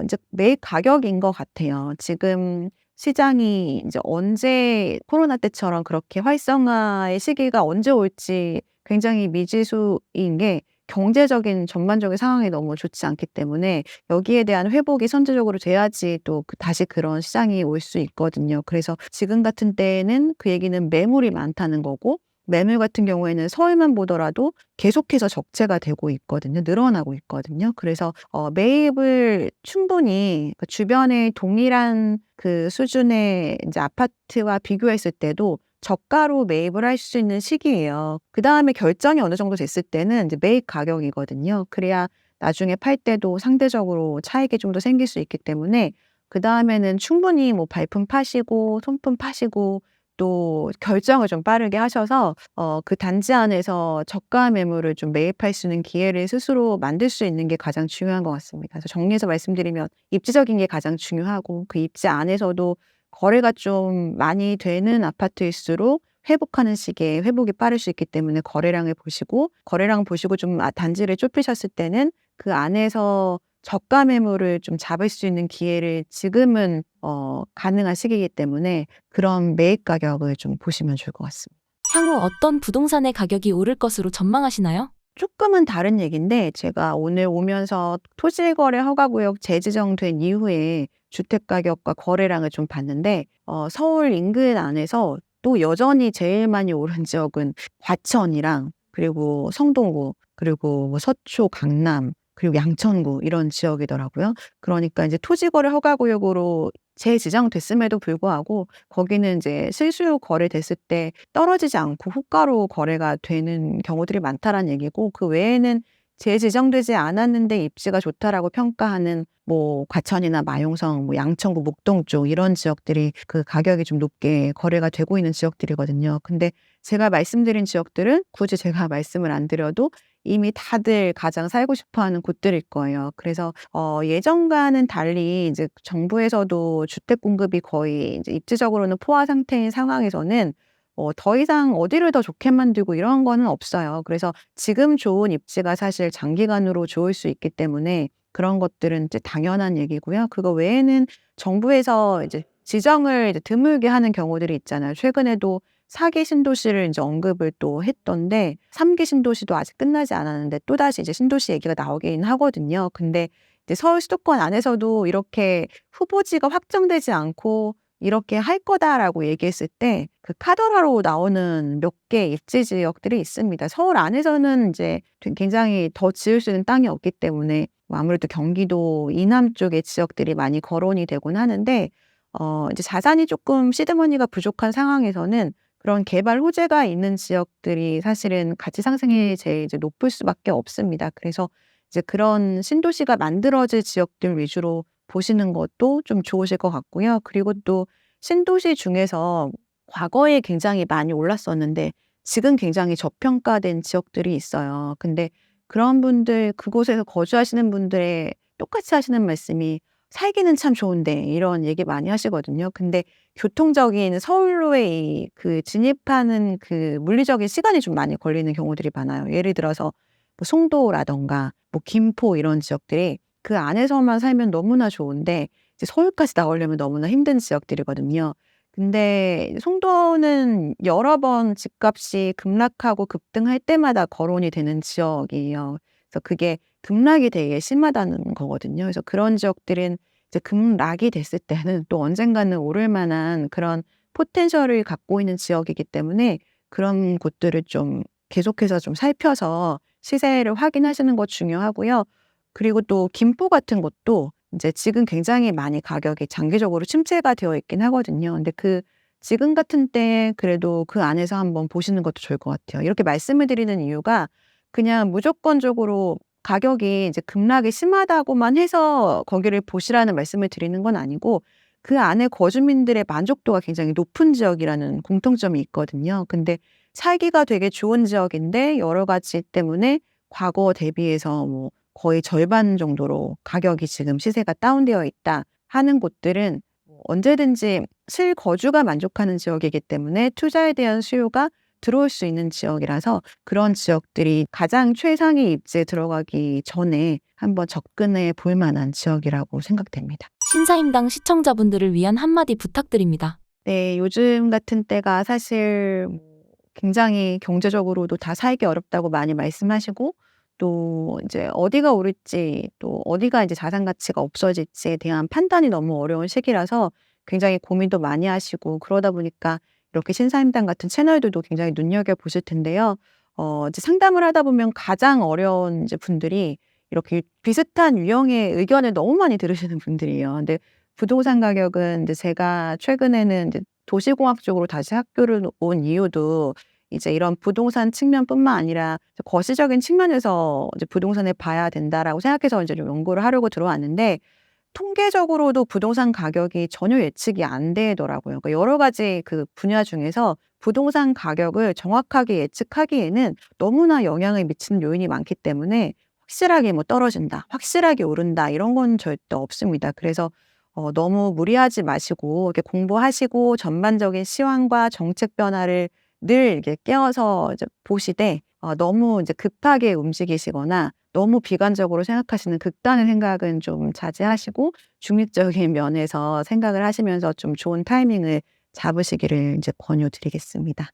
A: 이제 매입 가격인 것 같아요. 지금 시장이 이제 언제 코로나 때처럼 그렇게 활성화의 시기가 언제 올지 굉장히 미지수인 게 경제적인 전반적인 상황이 너무 좋지 않기 때문에 여기에 대한 회복이 선제적으로 돼야지 또 다시 그런 시장이 올 수 있거든요. 그래서 지금 같은 때에는 그 얘기는 매물이 많다는 거고, 매물 같은 경우에는 서울만 보더라도 계속해서 적체가 되고 있거든요. 늘어나고 있거든요. 그래서 매입을 충분히 그 주변의 동일한 그 수준의 이제 아파트와 비교했을 때도 저가로 매입을 할 수 있는 시기예요. 그다음에 결정이 어느 정도 됐을 때는 이제 매입 가격이거든요. 그래야 나중에 팔 때도 상대적으로 차익이 좀 더 생길 수 있기 때문에 그다음에는 충분히 뭐 발품 파시고 손품 파시고 또 결정을 좀 빠르게 하셔서 그 단지 안에서 저가 매물을 좀 매입할 수 있는 기회를 스스로 만들 수 있는 게 가장 중요한 것 같습니다. 그래서 정리해서 말씀드리면 입지적인 게 가장 중요하고, 그 입지 안에서도 거래가 좀 많이 되는 아파트일수록 회복하는 시기에 회복이 빠를 수 있기 때문에 거래량 보시고 좀 단지를 좁히셨을 때는 그 안에서 저가 매물을 좀 잡을 수 있는 기회를 지금은 가능한 시기이기 때문에 그런 매입 가격을 좀 보시면 좋을 것 같습니다.
B: 향후 어떤 부동산의 가격이 오를 것으로 전망하시나요?
A: 조금은 다른 얘기인데, 제가 오늘 오면서 토지거래 허가구역 재지정된 이후에 주택가격과 거래량을 좀 봤는데 서울 인근 안에서 또 여전히 제일 많이 오른 지역은 과천이랑 그리고 성동구 그리고 뭐 서초, 강남 그리고 양천구 이런 지역이더라고요. 그러니까 이제 토지거래 허가구역으로 재지정됐음에도 불구하고 거기는 이제 실수요 거래됐을 때 떨어지지 않고 호가로 거래가 되는 경우들이 많다라는 얘기고, 그 외에는 재지정되지 않았는데 입지가 좋다라고 평가하는 뭐 과천이나 마용성, 뭐 양천구, 목동 쪽 이런 지역들이 그 가격이 좀 높게 거래가 되고 있는 지역들이거든요. 근데 제가 말씀드린 지역들은 굳이 제가 말씀을 안 드려도 이미 다들 가장 살고 싶어 하는 곳들일 거예요. 그래서 예전과는 달리 이제 정부에서도 주택 공급이 거의 이제 입지적으로는 포화 상태인 상황에서는 더 이상 어디를 더 좋게 만들고 이런 거는 없어요. 그래서 지금 좋은 입지가 사실 장기간으로 좋을 수 있기 때문에 그런 것들은 이제 당연한 얘기고요. 그거 외에는 정부에서 이제 지정을 이제 드물게 하는 경우들이 있잖아요. 최근에도 4기 신도시를 이제 언급을 또 했던데, 3기 신도시도 아직 끝나지 않았는데 또다시 이제 신도시 얘기가 나오긴 하거든요. 근데 이제 서울 수도권 안에서도 이렇게 후보지가 확정되지 않고 이렇게 할 거다라고 얘기했을 때 그 카더라로 나오는 몇 개 입지 지역들이 있습니다. 서울 안에서는 이제 굉장히 더 지을 수 있는 땅이 없기 때문에 뭐 아무래도 경기도 이남 쪽의 지역들이 많이 거론이 되곤 하는데, 이제 자산이 조금 시드머니가 부족한 상황에서는 그런 개발 호재가 있는 지역들이 사실은 가치 상승이 제일 이제 높을 수밖에 없습니다. 그래서 이제 그런 신도시가 만들어질 지역들 위주로 보시는 것도 좀 좋으실 것 같고요. 그리고 또 신도시 중에서 과거에 굉장히 많이 올랐었는데 지금 굉장히 저평가된 지역들이 있어요. 근데 그런 분들, 그곳에서 거주하시는 분들의 똑같이 하시는 말씀이 "살기는 참 좋은데." 이런 얘기 많이 하시거든요. 근데 교통적인 서울로의 그 진입하는 그 물리적인 시간이 좀 많이 걸리는 경우들이 많아요. 예를 들어서 뭐 송도라든가 뭐 김포 이런 지역들이 그 안에서만 살면 너무나 좋은데 이제 서울까지 나오려면 너무나 힘든 지역들이거든요. 근데 송도는 여러 번 집값이 급락하고 급등할 때마다 거론이 되는 지역이에요. 그래서 그게 급락이 되게 심하다는 거거든요. 그래서 그런 지역들은 이제 급락이 됐을 때는 또 언젠가는 오를 만한 그런 포텐셜을 갖고 있는 지역이기 때문에 그런 곳들을 좀 계속해서 좀 살펴서 시세를 확인하시는 거 중요하고요. 그리고 또 김포 같은 곳도 인제 지금 굉장히 많이 가격이 장기적으로 침체가 되어 있긴 하거든요. 근데 지금 같은 때에 그래도 그 안에서 한번 보시는 것도 좋을 것 같아요. 이렇게 말씀을 드리는 이유가 그냥 무조건적으로 가격이 이제 급락이 심하다고만 해서 거기를 보시라는 말씀을 드리는 건 아니고 그 안에 거주민들의 만족도가 굉장히 높은 지역이라는 공통점이 있거든요. 근데 살기가 되게 좋은 지역인데 여러 가지 때문에 과거 대비해서 뭐 거의 절반 정도로 가격이 지금 시세가 다운되어 있다 하는 곳들은 언제든지 실거주가 만족하는 지역이기 때문에 투자에 대한 수요가 들어올 수 있는 지역이라서 그런 지역들이 가장 최상위 입지에 들어가기 전에 한번 접근해 볼 만한 지역이라고 생각됩니다.
B: 신사임당 시청자분들을 위한 한마디 부탁드립니다.
A: 네. 요즘 같은 때가 사실 굉장히 경제적으로도 다 살기 어렵다고 많이 말씀하시고 또 인제 어디가 오를지 또 어디가 인제 자산 가치가 없어질지에 대한 판단이 너무 어려운 시기라서 굉장히 고민도 많이 하시고 그러다 보니까 이렇게 신사임당 같은 채널들도 굉장히 눈여겨 보실 텐데요. 이제 상담을 하다 보면 가장 어려운 이제 분들이 이렇게 비슷한 유형의 의견을 너무 많이 들으시는 분들이에요. 근데 부동산 가격은 인제 제가 최근에는 인제 도시공학 쪽으로 다시 학교를 온 이유도 이제 이런 부동산 측면뿐만 아니라 거시적인 측면에서 이제 '부동산을 봐야 된다.'라고 생각해서 인제 좀 연구를 하려고 들어왔는데 통계적으로도 부동산 가격이 전혀 예측이 안 되더라고요. 그러니까 여러 가지 그 분야 중에서 부동산 가격을 정확하게 예측하기에는 너무나 영향을 미치는 요인이 많기 때문에 확실하게 뭐 떨어진다, 확실하게 오른다 이런 건 절대 없습니다. 그래서 너무 무리하지 마시고 이렇게 공부하시고 전반적인 시황과 정책 변화를 늘 이렇게 깨어서 이제 보시되 너무 이제 급하게 움직이시거나 너무 비관적으로 생각하시는 극단의 생각은 좀 자제하시고 중립적인 면에서 생각을 하시면서 좀 좋은 타이밍을 잡으시기를 인제 권유드리겠습니다.